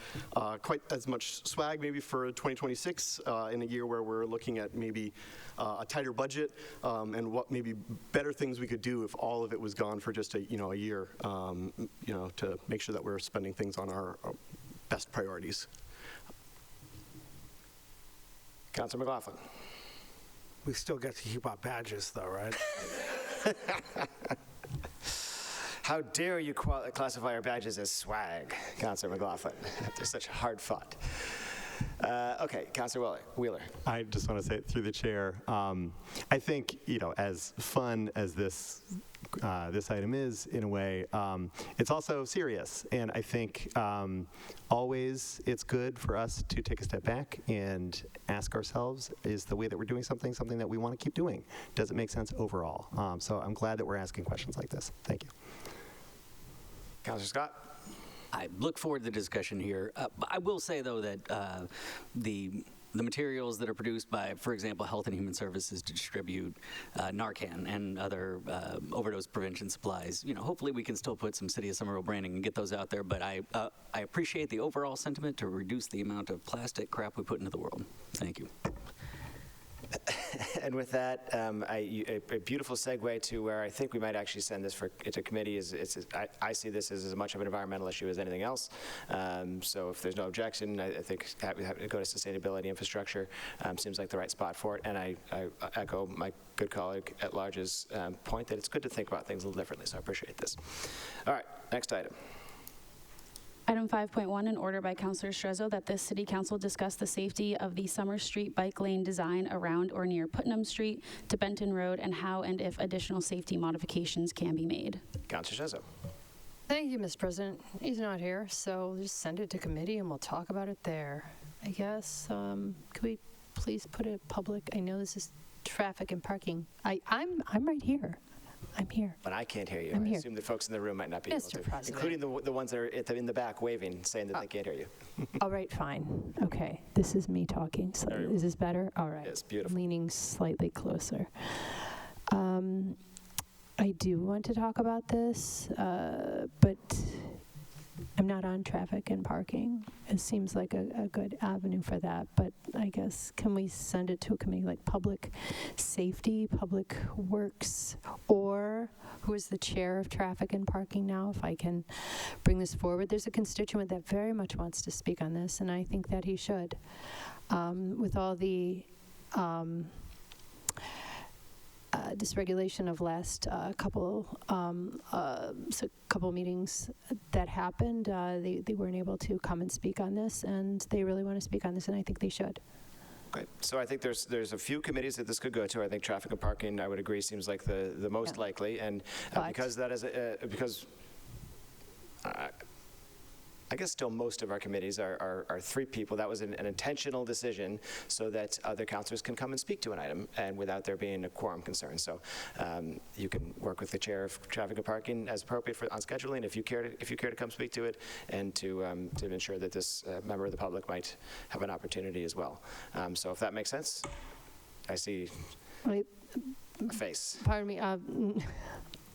quite as much swag maybe for 2026 in a year where we're looking at maybe a tighter budget, and what maybe better things we could do if all of it was gone for just a year, to make sure that we're spending things on our best priorities. Councilor McLaughlin. We still get to keep our badges, though, right? How dare you classify our badges as swag, Councilor McLaughlin, after such hard fought. Okay, Councilor Wheeler. I just want to say through the chair, I think, as fun as this item is, in a way, it's also serious. And I think always it's good for us to take a step back and ask ourselves, is the way that we're doing something that we want to keep doing? Does it make sense overall? So I'm glad that we're asking questions like this. Thank you. Councilor Scott. I look forward to the discussion here. I will say, though, that the materials that are produced by, for example, Health and Human Services to distribute Narcan and other overdose prevention supplies, hopefully we can still put some City of Somerville branding and get those out there. But I appreciate the overall sentiment to reduce the amount of plastic crap we put into the world. Thank you. And with that, a beautiful segue to where I think we might actually send this to committee. I see this as much of an environmental issue as anything else. So if there's no objection, I think having to go to sustainability infrastructure seems like the right spot for it. And I echo my good colleague at large's point that it's good to think about things a little differently. So I appreciate this. All right, next item. Item 5.1, an order by Councillor Strezzo that this City Council discuss the safety of the Summer Street bike lane design around or near Putnam Street to Benton Road, and how and if additional safety modifications can be made. Councillor Strezzo. Thank you, Mr. President. He's not here, so just send it to committee and we'll talk about it there. I guess, could we please put it public? I know this is traffic and parking. I'm right here. I'm here. But I can't hear you. I'm I here. assume the folks in the room might not be able to. Mr. President. Including the ones that are in the back waving, saying that they can't hear you. All right, fine. Okay, this is me talking. So is this better? All right. Yes, beautiful. Leaning slightly closer. I do want to talk about this, but I'm not on traffic and parking. It seems like a good avenue for that, but I guess, can we send it to a committee like Public Safety, Public Works, or who is the chair of traffic and parking now, if I can bring this forward? There's a constituent that very much wants to speak on this, and I think that he should. With all the dysregulation of last couple meetings that happened, they weren't able to come and speak on this, and they really want to speak on this, and I think they should. Okay, so I think there's a few committees that this could go to. I think traffic and parking, I would agree, seems like the most likely, and because that is I guess still most of our committees are three people. That was an intentional decision so that other councilors can come and speak to an item and without there being a quorum concern. So you can work with the chair of traffic and parking as appropriate on scheduling if you care to come speak to it, and to ensure that this member of the public might have an opportunity as well. So if that makes sense, I see a face. Pardon me.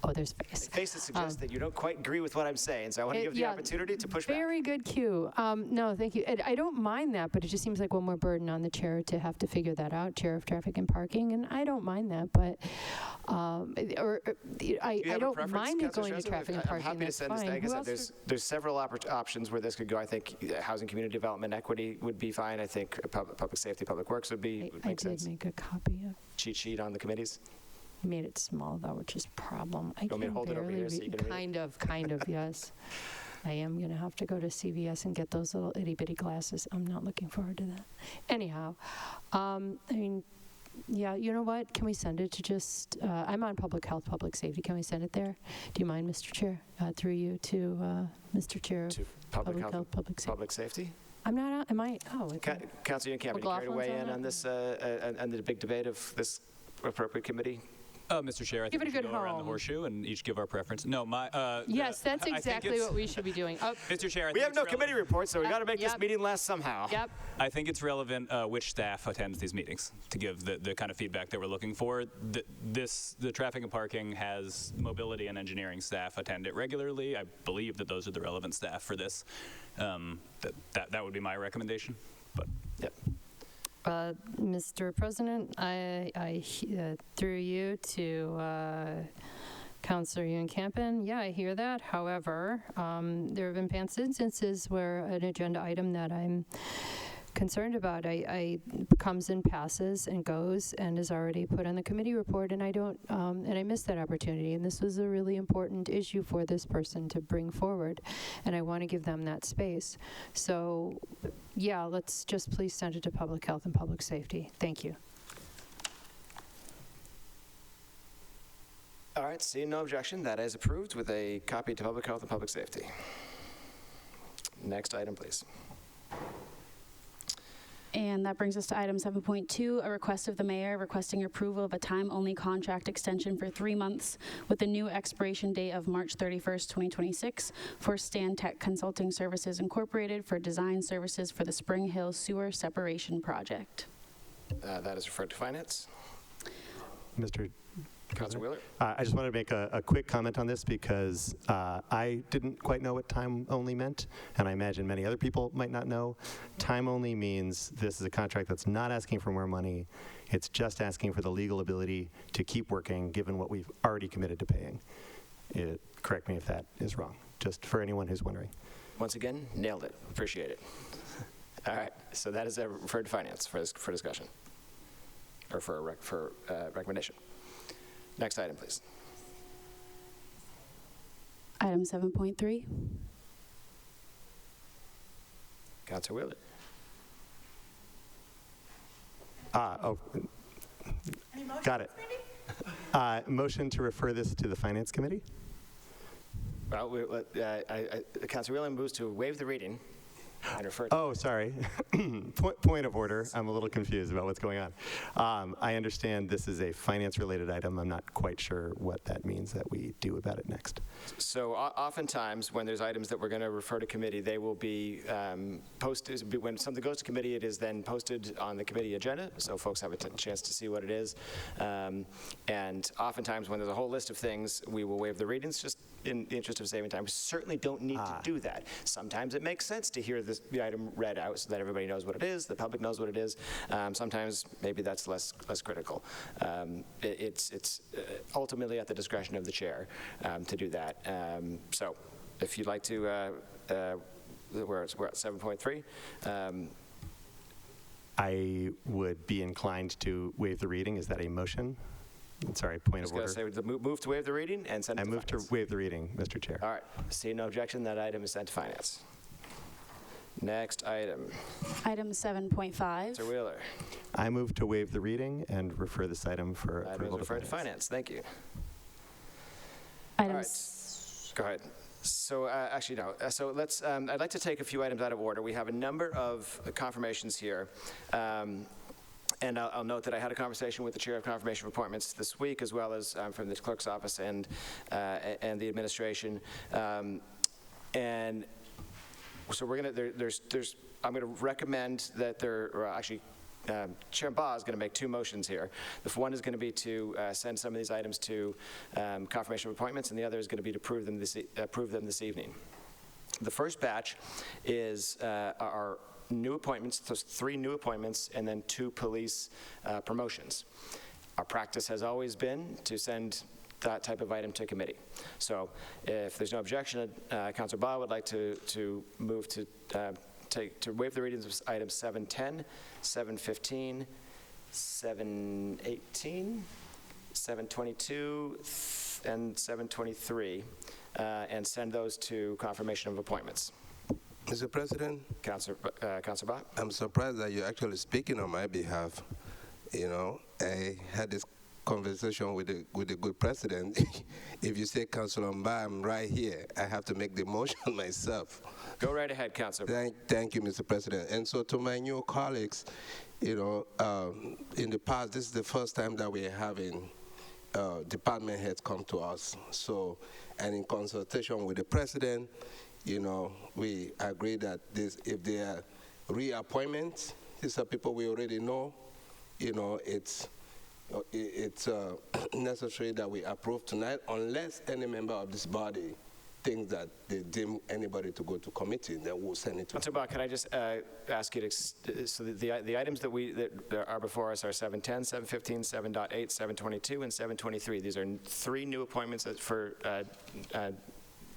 Oh, there's face. Faces suggest that you don't quite agree with what I'm saying, so I want to give the opportunity to push back. Very good cue. No, thank you. I don't mind that, but it just seems like one more burden on the chair to have to figure that out, chair of traffic and parking, and I don't mind that, but I don't mind it going to traffic and parking. I'm happy to send this. Like I said, there's several options where this could go. I think housing, community development, equity would be fine. I think public safety, public works would make sense. I did make a copy of cheat sheet on the committees. Made it small though, which is a problem. I want me to can hold it over barely here so you can read it? kind of, yes. I am going to have to go to CVS and get those little itty bitty glasses. I'm not looking forward to that. Anyhow, I mean, yeah, you know what? Can we send it to just, I'm on public health, public safety. Can we send it there? Do you mind, Mr. Chair? Through you to Mr. Chair of To public health, public safety? I'm not, am I? Oh, okay. Councilor Uncampbell, you care to weigh in on this, and the big debate of this appropriate committee? Mr. Chair, I think Give it we a should good go around the home. horseshoe and each give our preference. No, Yes, that's I think exactly it's- what we should be doing. Oh, Mr. Chair, I We think have it's no relevant- committee report, so we got to make this Yep. meeting last somehow. yep. I think it's relevant which staff attends these meetings to give the kind of feedback that we're looking for. The traffic and parking has mobility and engineering staff attend it regularly. I believe that those are the relevant staff for this. That would be my recommendation. But Yep. Mr. President, I through you to Councilor Unkampen. Yeah, I hear that. However, there have been past instances where an agenda item that I'm concerned about, I comes and passes and goes and is already put on the committee report, and I don't, and I missed that opportunity. And this was a really important issue for this person to bring forward, and I want to give them that space. So, yeah, let's just please send it to public health and public safety. Thank you. All right, seeing no objection, that is approved with a copy to public health and public safety. Next item, please. And that brings us to item 7.2, a request of the mayor requesting approval of a time-only contract extension for 3 months with a new expiration date of March 31st, 2026 for Stan Tech Consulting Services Incorporated for design services for the Spring Hill Sewer Separation Project. That is referred to finance. Mr. Councilor Wheeler? I just wanted to make a quick comment on this because I didn't quite know what time only meant, and I imagine many other people might not know. Time only means this is a contract that's not asking for more money. It's just asking for the legal ability to keep working given what we've already committed to paying. Correct me if that is wrong, just for anyone who's wondering. Once again, nailed it. Appreciate it. All right, so that is referred to finance for discussion, or for recommendation. Next item, please. Item 7.3. Councilor Wheeler. Got it. Motion to refer this to the Finance Committee? Well, Councilor Wheeler moves to waive the reading and refer to... Oh, sorry. Point of order. I'm a little confused about what's going on. I understand this is a finance-related item. I'm not quite sure what that means that we do about it next. So oftentimes, when there's items that we're going to refer to committee, they will be posted. When something goes to committee, it is then posted on the committee agenda, so folks have a chance to see what it is. And oftentimes, when there's a whole list of things, we will waive the readings, just in the interest of saving time. We certainly don't need to do that. Sometimes it makes sense to hear the item read out so that everybody knows what it is, the public knows what it is. Sometimes maybe that's less critical. It's ultimately at the discretion of the chair to do that. So if you'd like to, we're at 7.3. I would be inclined to waive the reading. Is that a motion? Sorry, point of order. I was going to say, move to waive the reading and send it to I move to waive the reading, Mr. Chair. All right. Seeing no objection, that item is sent to finance. Next item. Item 7.5. Mr. Wheeler. I move to waive the reading and refer this item for Item is approval to referred to finance. finance. Thank you. Items. Go ahead. So actually, no. So let's, I'd like to take a few items out of order. We have a number of confirmations here. And I'll note that I had a conversation with the chair of confirmation of appointments this week, as well as from the clerk's office and the administration. And so we're going to, I'm going to recommend that Chair Baugh is going to make two motions here. The one is going to be to send some of these items to confirmation of appointments, and the other is going to be to approve them this evening. The first batch is our new appointments, those 3 new appointments, and then 2 police promotions. Our practice has always been to send that type of item to committee. So if there's no objection, Councilor Baugh would like to move to waive the readings of items 710, 715, 718, 722, and 723, and send those to confirmation of appointments. Mr. President, Councilor Bach? I'm surprised that you're actually speaking on my behalf. You know, I had this conversation with the good president. If you say Councilor Mba, I'm right here. I have to make the motion myself. Go right ahead, Councilor. Thank you, Mr. President. And so to my new colleagues, you know, in the past, this is the first time that we're having department heads come to us. So, and in consultation with the president, you know, we agree that this, if they are reappointments, these are people we already know, you know, it's necessary that we approve tonight unless any member of this body thinks that they deem anybody to go to committee, then we'll send it to. Councilor Bach, can I just ask you to, so the items that are before us are 710, 715, 7.8, 722, and 723. These are 3 new appointments for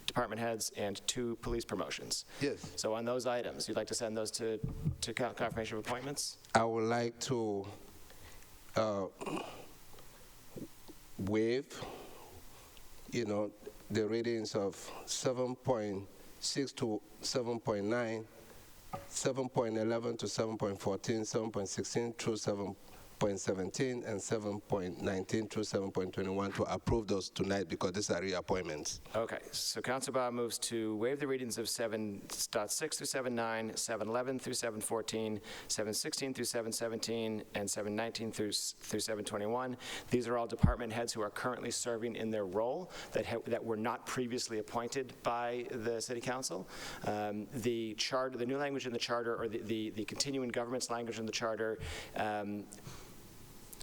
department heads and 2 police promotions. Yes. So on those items, you'd like to send those to confirmation of appointments? I would like to waive, you know, the readings of 7.6 to 7.9, 7.11 to 7.14, 7.16 through 7.17, and 7.19 through 7.21 to approve those tonight because these are reappointments. Okay, so Councilor Bach moves to waive the readings of 7.6 through 7.9, 7.11 through 7.14, 7.16 through 7.17, and 7.19 through 7.21. These are all department heads who are currently serving in their role that were not previously appointed by the City Council. The charter, the new language in the charter, or the continuing government's language in the charter,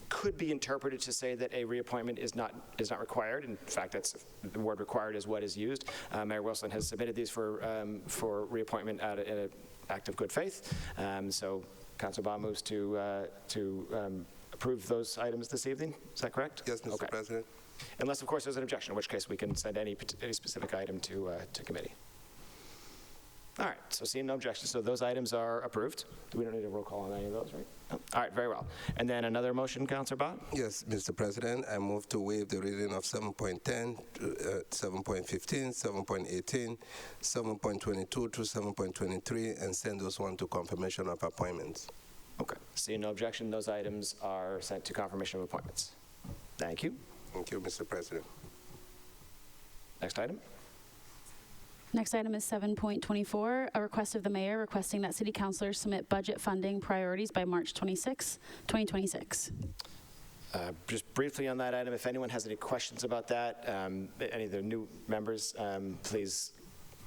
could be interpreted to say that a reappointment is not required. In fact, the word required is what is used. Mayor Wilson has submitted these for reappointment in an act of good faith. So Councilor Baum moves to approve those items this evening. Is that correct? Yes, Mr. President. Unless, of course, there's an objection, in which case we can send any specific item to committee. All right, so seeing no objections, so those items are approved. We don't need a roll call on any of those, right? No. All right, very well. And then another motion, Councilor Bott? Yes, Mr. President, I move to waive the reading of 7.10, 7.15, 7.18, 7.22 to 7.23, and send those one to confirmation of appointments. Okay, seeing no objection, those items are sent to confirmation of appointments. Thank you. Thank you, Mr. President. Next item. Next item is 7.24, a request of the mayor requesting that city councilors submit budget funding priorities by March 26, 2026. Just briefly on that item, if anyone has any questions about that, any of the new members, please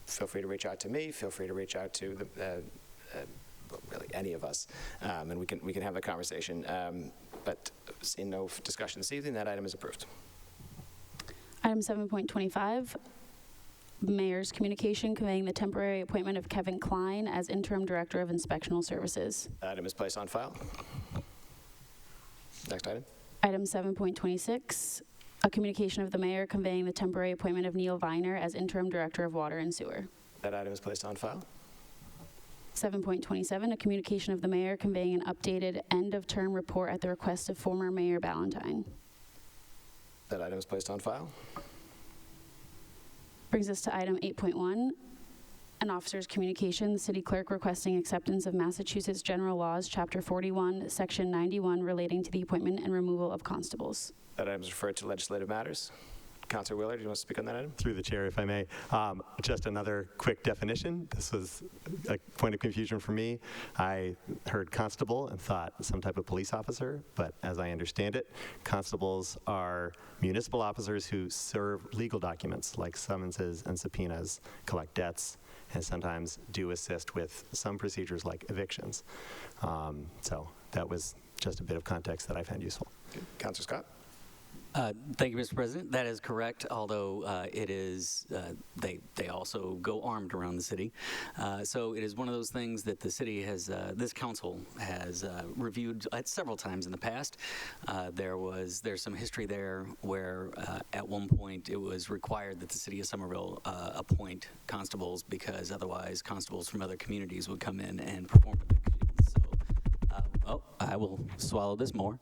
feel free to reach out to me, feel free to reach out to really any of us, and we can have a conversation. But seeing no discussion this evening, that item is approved. Item 7.25. Mayor's communication conveying the temporary appointment of Kevin Klein as interim director of inspectional services. Item is placed on file. Next item. Item 7.26, a communication of the mayor conveying the temporary appointment of Neil Viner as interim director of water and sewer. That item is placed on file. 7.27, a communication of the mayor conveying an updated end-of-term report at the request of former Mayor Ballantyne. That item is placed on file. Brings us to item 8.1, an officer's communication, the city clerk requesting acceptance of Massachusetts General Laws, Chapter 41, Section 91, relating to the appointment and removal of constables. That item is referred to legislative matters. Councilor Wheeler, do you want to speak on that item? Through the chair, if I may. Just another quick definition. This was a point of confusion for me. I heard constable and thought some type of police officer, but as I understand it, constables are municipal officers who serve legal documents like summonses and subpoenas, collect debts, and sometimes do assist with some procedures like evictions. So that was just a bit of context that I found useful. Okay. Councilor Scott? Thank you, Mr. President. That is correct, although it is, they also go armed around the city. So it is one of those things that the city has, this council has reviewed several times in the past. There's some history there where at one point it was required that the city of Somerville appoint constables because otherwise constables from other communities would come in and perform evictions. So, I will swallow this more.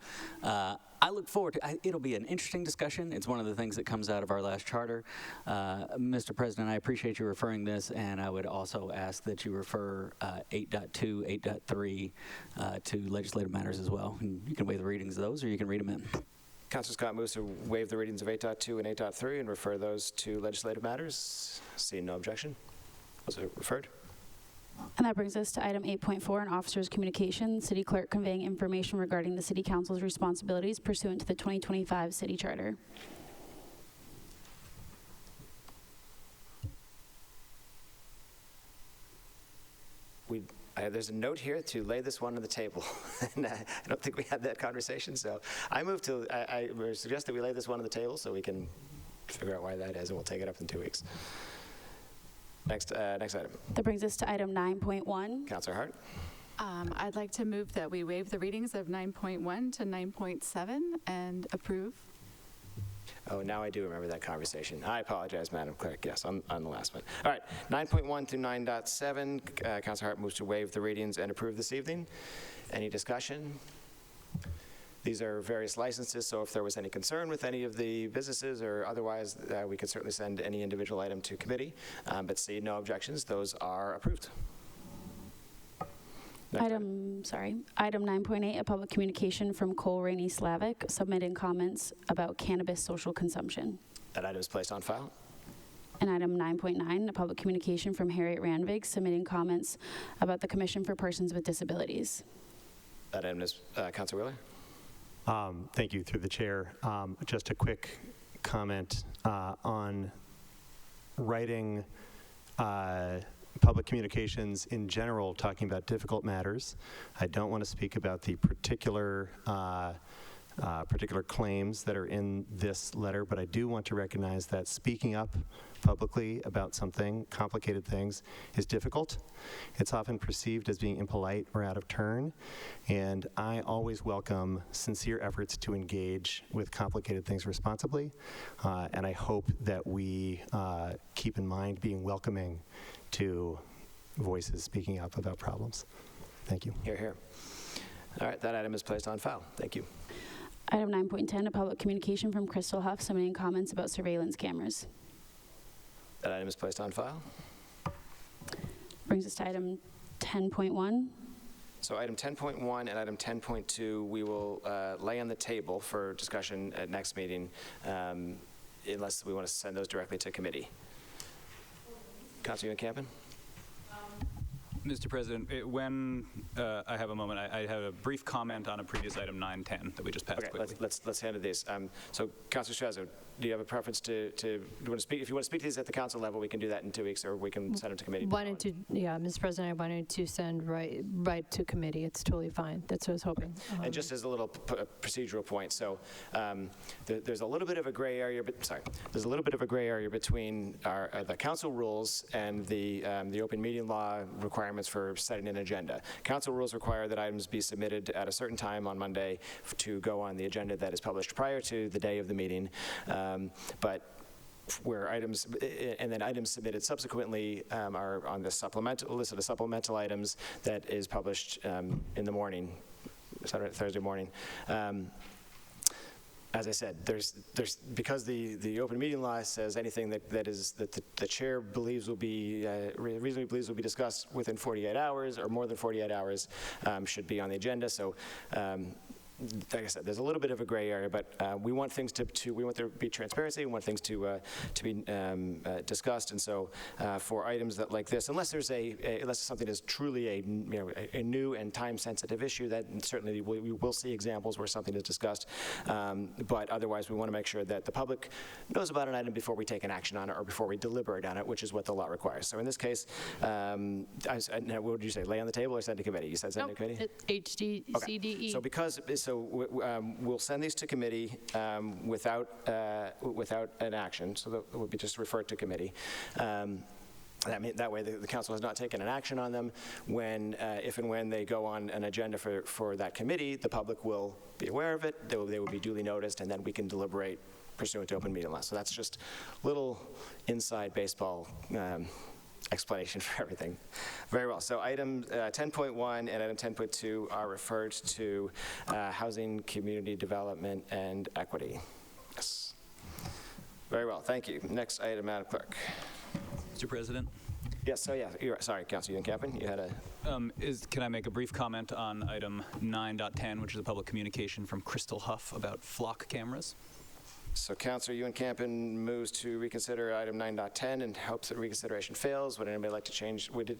I look forward to it'll be an interesting discussion. It's one of the things that comes out of our last charter. Mr. President, I appreciate you referring this, and I would also ask that you refer 8.2, 8.3 to legislative matters as well. And you can waive the readings of those, or you can read them in. Councilor Scott moves to waive the readings of 8.2 and 8.3 and refer those to legislative matters. Seeing no objection. Was it referred? And that brings us to item 8.4, an officer's communication, city clerk conveying information regarding the city council's responsibilities pursuant to the 2025 city charter. There's a note here to lay this one on the table, and I don't think we had that conversation, so I suggest that we lay this one on the table so we can figure out why that is, and we'll take it up in 2 weeks. Next item. That brings us to item 9.1. Councilor Hart. I'd like to move that we waive the readings of 9.1 to 9.7 and approve. Oh, now I do remember that conversation. I apologize, Madam Clerk. Yes, on the last one. All right, 9.1 through 9.7. Councilor Hart moves to waive the readings and approve this evening. Any discussion? These are various licenses, so if there was any concern with any of the businesses or otherwise, we could certainly send any individual item to committee. But see no objections, those are approved. Item 9.8, a public communication from Cole Rainey Slavic submitting comments about cannabis social consumption. That item is placed on file. And item 9.9, a public communication from Harriet Randvig submitting comments about the Commission for Persons with Disabilities. That item is, Councilor Wheeler. Thank you, through the chair. Just a quick comment on writing public communications in general, talking about difficult matters. I don't want to speak about the particular claims that are in this letter, but I do want to recognize that speaking up publicly about something, complicated things, is difficult. It's often perceived as being impolite or out of turn, and I always welcome sincere efforts to engage with complicated things responsibly, and I hope that we keep in mind being welcoming to voices speaking up about problems. Thank you. Hear, hear. All right, that item is placed on file. Thank you. Item 9.10, a public communication from Crystal Huff submitting comments about surveillance cameras. That item is placed on file. Brings us to item 10.1. So item 10.1 and item 10.2 we will lay on the table for discussion at next meeting unless we want to send those directly to committee. Councilor Campen? Mr. President, when I have a moment, I have a brief comment on a previous item 910 that we just passed quickly. Let's handle these. So, Councilor Strezzo, do you have a preference do you want to speak? If you want to speak to these at the council level, we can do that in 2 weeks, or we can send them to committee. Mr. President, I wanted to send right to committee. It's totally fine. That's what I was hoping. And just as a little procedural point, so there's a little bit of a gray area. There's a little bit of a gray area between the council rules and the open meeting law requirements for setting an agenda. Council rules require that items be submitted at a certain time on Monday to go on the agenda that is published prior to the day of the meeting. But where items, and then items submitted subsequently are on the supplemental list of the supplemental items that is published in the morning, Thursday morning. As I said, there's because the open meeting law says anything that the chair believes will be reasonably believes will be discussed within 48 hours or more than 48 hours should be on the agenda. So. Like I said, there's a little bit of a gray area, but we want things we want there to be transparency. We want things to be discussed, and so for items that like this, unless there's unless something is truly a new and time-sensitive issue, that certainly we will see examples where something is discussed. But otherwise, we want to make sure that the public knows about an item before we take an action on it or before we deliberate on it, which is what the law requires. So in this case, what would you say? Lay on the table or send to committee? You said send to committee. HDCDE. Okay. So we'll send these to committee without an action, so that will be just referred to committee. That way the council has not taken an action on them. If and when they go on an agenda for that committee, the public will be aware of it, they will be duly noticed, and then we can deliberate pursuant to open meeting law. So that's just little inside baseball explanation for everything. Very well. So item 10.1 and item 10.2 are referred to housing, community development, and equity. Yes. Very well. Thank you. Next item, Madam Clerk. Mr. President? Yes, so yeah, sorry, Councilor Campen, you had a... Can I make a brief comment on item 9.10, which is a public communication from Crystal Huff about flock cameras? So Councilor Campen moves to reconsider item 9.10 and hopes that reconsideration fails. Would anybody like to change? We did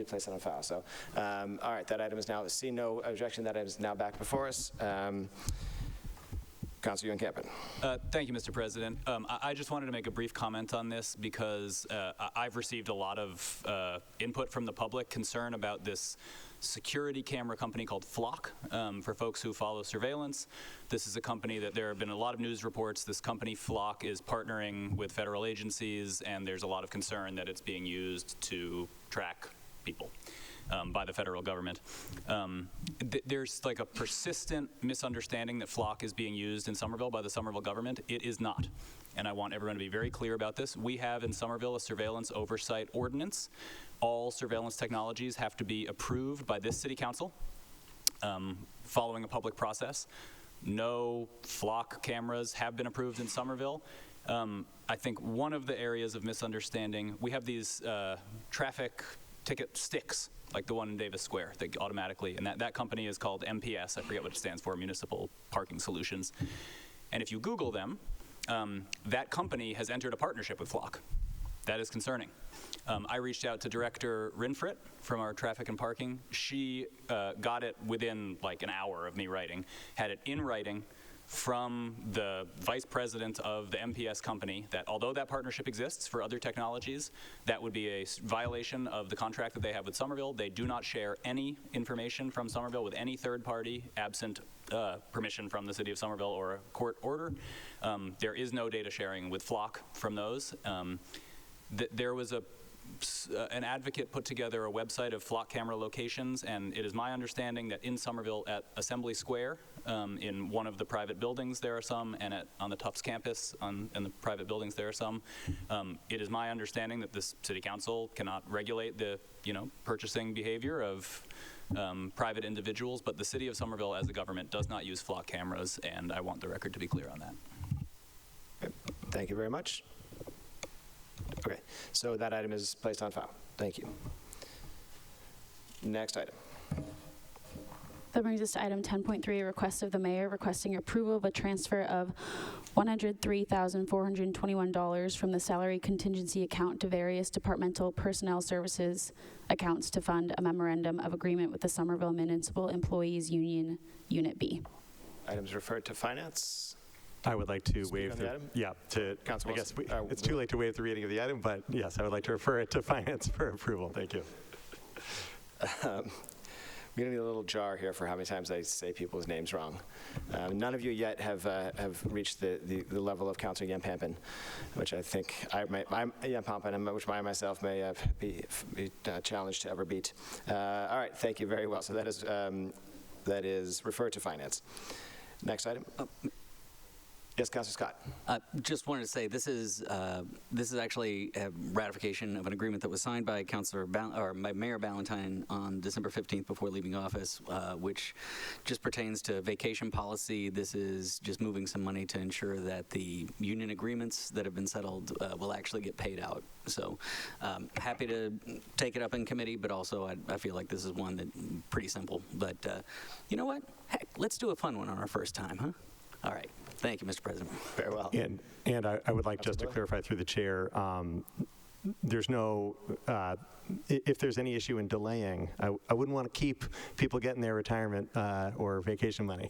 place it on file. So, all right, that item is now, see no objection, that item is now back before us. Councilor Campen. Thank you, Mr. President. I just wanted to make a brief comment on this because I've received a lot of input from the public, concern about this security camera company called Flock. For folks who follow surveillance, this is a company that there have been a lot of news reports. This company, Flock, is partnering with federal agencies, and there's a lot of concern that it's being used to track people by the federal government. There's like a persistent misunderstanding that Flock is being used in Somerville by the Somerville government. It is not. And I want everyone to be very clear about this. We have in Somerville a surveillance oversight ordinance. All surveillance technologies have to be approved by this city council following a public process. No Flock cameras have been approved in Somerville. I think one of the areas of misunderstanding, we have these traffic ticket sticks, like the one in Davis Square, that automatically, and that company is called MPS, I forget what it stands for, Municipal Parking Solutions. And if you Google them, that company has entered a partnership with Flock. That is concerning. I reached out to Director Rinfrit from our traffic and parking. She got it within like an hour of me writing, had it in writing from the vice president of the MPS company that although that partnership exists for other technologies, that would be a violation of the contract that they have with Somerville. They do not share any information from Somerville with any third party absent permission from the city of Somerville or a court order. There is no data sharing with Flock from those. There was an advocate put together a website of Flock camera locations, and it is my understanding that in Somerville at Assembly Square, in one of the private buildings there are some, and on the Tufts campus in the private buildings there are some. It is my understanding that this city council cannot regulate the purchasing behavior of private individuals, but the city of Somerville as a government does not use Flock cameras, and I want the record to be clear on that. Okay. Thank you very much. Okay, so that item is placed on file. Thank you. Next item. That brings us to item 10.3, a request of the mayor requesting approval of a transfer of $103,421 from the salary contingency account to various departmental personnel services accounts to fund a memorandum of agreement with the Somerville Municipal Employees Union, Unit B. Items referred to finance. I would like to waive on the item? Council I guess it's too late to waive the reading of the item, but yes, I would like to refer it to finance for approval. Thank you. I'm going to need a little jar here for how many times I say people's names wrong. None of you yet have reached the level of Councilor Yampampan, which I think which I myself may be challenged to ever beat. All right, thank you very well. So that is referred to finance. Next item. Yes, Councilor Scott. Just wanted to say this is actually a ratification of an agreement that was signed by by Mayor Ballantyne on December 15th before leaving office, which just pertains to vacation policy. This is just moving some money to ensure that the union agreements that have been settled will actually get paid out. So happy to take it up in committee, but also I feel like this is one that pretty simple. But you know what? Heck, let's do a fun one on our first time, huh? All right. Thank you, Mr. President. Very well. And I would like just to clarify through the chair, there's no, if there's any issue in delaying, I wouldn't want to keep people getting their retirement or vacation money.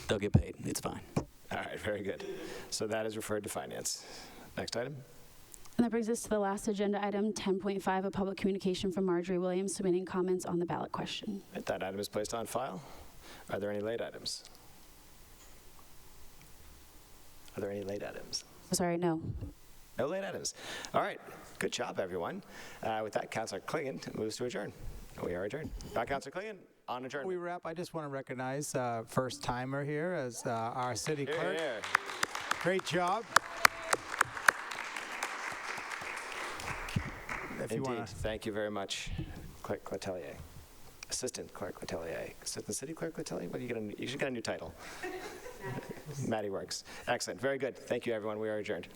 They'll get paid. It's fine. All right, very good. So that is referred to finance. Next item. And that brings us to the last agenda item, 10.5, a public communication from Marjorie Williams submitting comments on the ballot question. That item is placed on file. Are there any late items? Are there any late items? Sorry, no. No late items. All right. Good job, everyone. With that, Councilor Klingon moves to adjourn. We are adjourned. Councilor Klingon, on adjournment. Before we wrap, I just want to recognize first timer here as our city clerk. Here. Great job. if you Indeed. want to. Thank you very much, Clerk Letelier. Assistant Clerk Letelier. Assistant City Clerk Letelier? What, you should get a new title. Maddie works. Excellent. Very good. Thank you, everyone. We are adjourned.